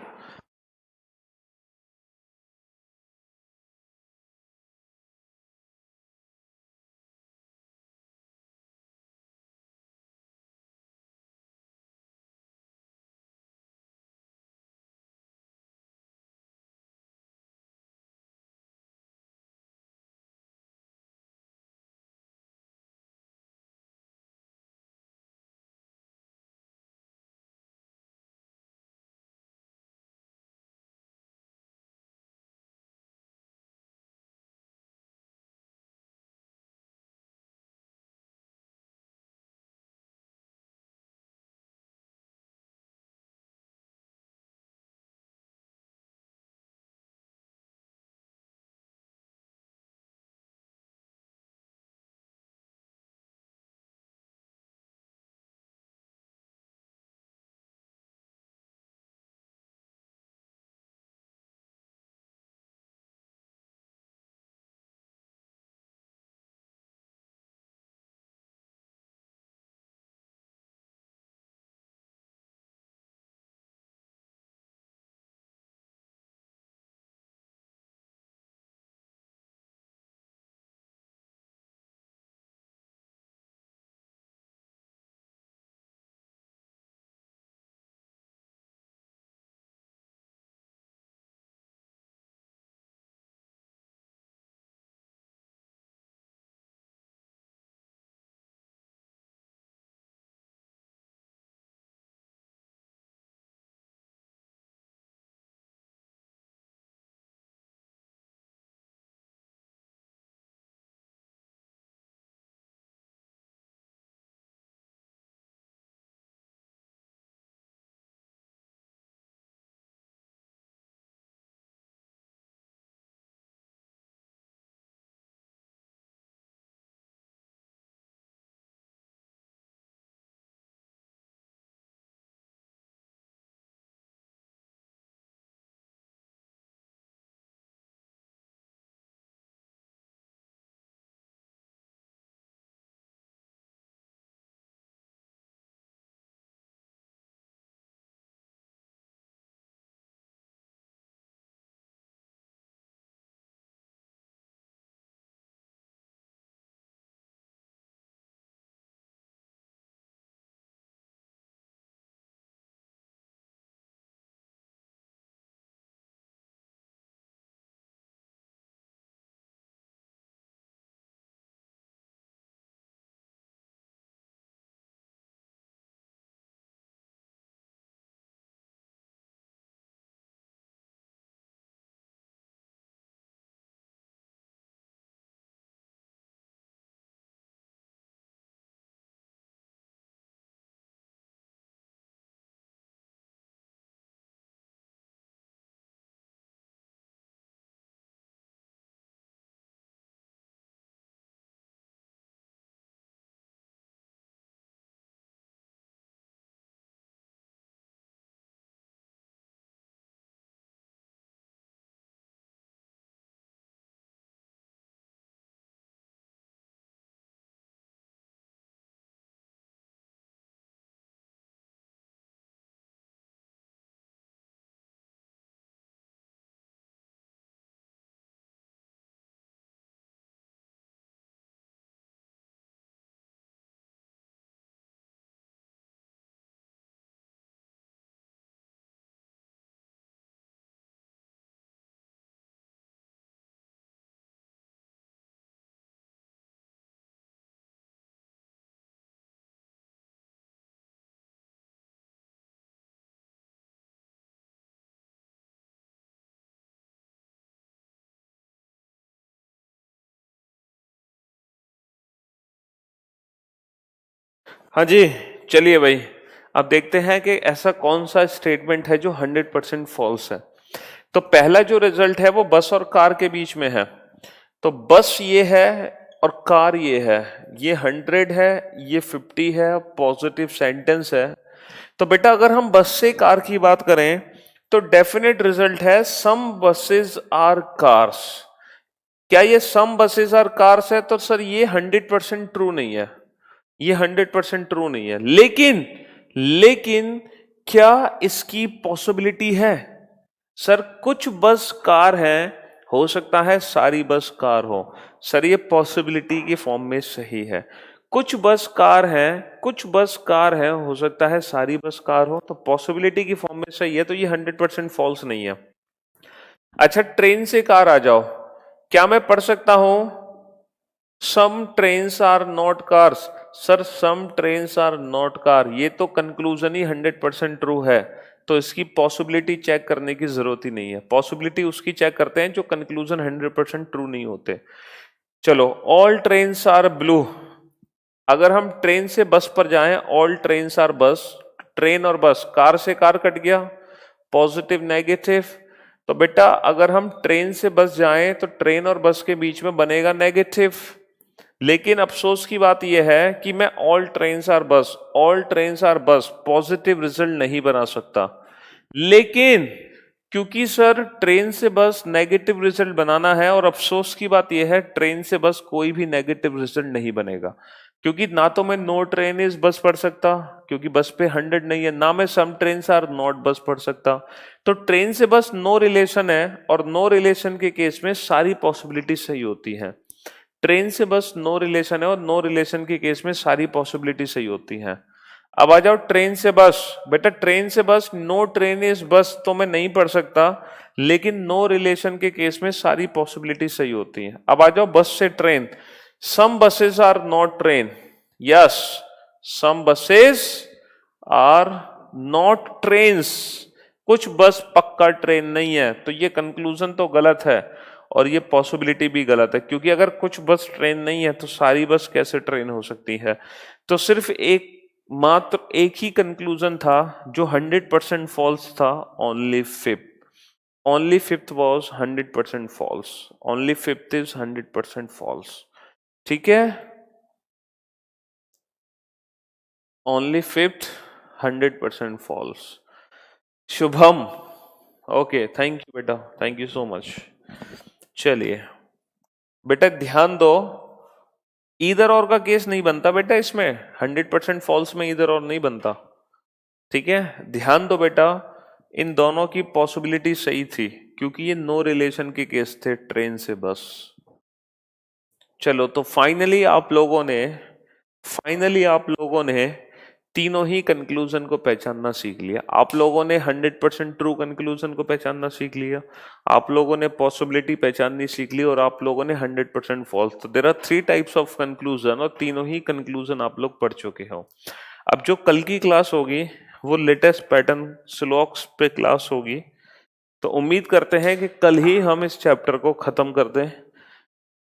हाँ जी, चलिए भाई, अब देखते हैं कि ऐसा कौन सा स्टेटमेंट है जो 100% फॉल्स है। तो पहला जो रिजल्ट है वो बस और कार के बीच में है। तो बस ये है और कार ये है, ये 100 है, ये 50 है, पॉजिटिव सेंटेंस है। तो बेटा अगर हम बस से कार की बात करें तो डेफिनेट रिजल्ट है सम बसेस आर कार्स। क्या ये सम बसेस आर कार्स है? तो सर ये 100% ट्रू नहीं है, ये 100% ट्रू नहीं है। लेकिन लेकिन क्या इसकी पॉसिबिलिटी है? सर कुछ बस कार है, हो सकता है सारी बस कार हो। सर ये पॉसिबिलिटी के फॉर्म में सही है। कुछ बस कार है, कुछ बस कार है, हो सकता है सारी बस कार हो, तो पॉसिबिलिटी की फॉर्म में सही है, तो ये 100% फॉल्स नहीं है। अच्छा, ट्रेन से कार आ जाओ, क्या मैं पढ़ सकता हूं some trains are not cars? Sir some trains are not car, ये तो कंक्लूजन ही 100% ट्रू है, तो इसकी पॉसिबिलिटी चेक करने की जरूरत ही नहीं है। पॉसिबिलिटी उसकी चेक करते हैं जो कंक्लूजन 100% ट्रू नहीं होते। चलो, ऑल ट्रेन्स आर ब्लू, अगर हम ट्रेन से बस पर जाएं, ऑल ट्रेन्स आर बस, ट्रेन और बस, कार से कार कट गया, पॉजिटिव नेगेटिव। तो बेटा अगर हम ट्रेन से बस जाएं तो ट्रेन और बस के बीच में बनेगा नेगेटिव। लेकिन अफसोस की बात यह है कि मैं ऑल ट्रेन्स आर बस, ऑल ट्रेन्स आर बस पॉजिटिव रिजल्ट नहीं बना सकता। लेकिन क्योंकि सर ट्रेन से बस नेगेटिव रिजल्ट बनाना है, और अफसोस की बात यह है ट्रेन से बस कोई भी नेगेटिव रिजल्ट नहीं बनेगा, क्योंकि ना तो मैं नो ट्रेन इज बस पढ़ सकता क्योंकि बस पे 100 नहीं है, ना मैं सम ट्रेन आर नॉट बस पढ़ सकता। तो ट्रेन से बस नो रिलेशन है, और नो रिलेशन के केस में सारी पॉसिबिलिटी सही होती है। ट्रेन से बस नो रिलेशन है और नो रिलेशन के केस में सारी पॉसिबिलिटी सही होती है। अब आ जाओ ट्रेन से बस, बेटा ट्रेन से बस नो ट्रेन इज बस तो मैं नहीं पढ़ सकता, लेकिन नो रिलेशन के केस में सारी पॉसिबिलिटी सही होती है। अब आ जाओ बस से train, some buses are not train, yes some buses are not trains, कुछ बस पक्का ट्रेन नहीं है, तो ये कंक्लूजन तो गलत है और ये पॉसिबिलिटी भी गलत है, क्योंकि अगर कुछ बस ट्रेन नहीं है तो सारी बस कैसे ट्रेन हो सकती है? तो सिर्फ एक, मात्र एक ही कंक्लूजन था जो 100% फॉल्स था, only fifth, only fifth was 100% false, only fifth is 100% false. ठीक है, only fifth 100% false. Shubham, okay, thank you बेटा, थैंक यू सो मच। चलिए बेटा ध्यान दो, इधर और का केस नहीं बनता बेटा, इसमें 100% फॉल्स में इधर और नहीं बनता। ठीक है, ध्यान दो बेटा, इन दोनों की पॉसिबिलिटी सही थी क्योंकि ये नो रिलेशन के केस थे ट्रेन से बस। चलो, तो फाइनली आप लोगों ने तीनों ही कंक्लूजन को पहचानना सीख लिया। आप लोगों ने 100% ट्रू कंक्लूजन को पहचानना सीख लिया, आप लोगों ने पॉसिबिलिटी पहचाननी सीख ली, और आप लोगों ने 100% फॉल्स। तो there are 3 types of conclusion, और तीनों ही कंक्लूजन आप लोग पढ़ चुके हो। अब जो कल की क्लास होगी वो लेटेस्ट पैटर्न स्लॉक्स पे क्लास होगी, तो उम्मीद करते हैं कि कल ही हम इस चैप्टर को खत्म कर दें।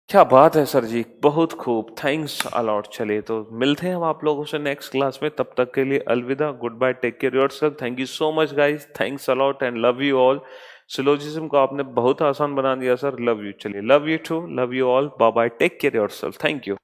क्या बात है सर जी, बहुत खूब, थैंक्स अलॉट। चलिए तो मिलते हैं हम आप लोगों से नेक्स्ट क्लास में, तब तक के लिए अलविदा, good bye, take care yourself, thank you so much guys, thanks a lot and love you all. Syllogism को आपने बहुत आसान बना दिया सर, लव यू। चलिए, love you too, love you all, bye bye, take care yourself, thank you.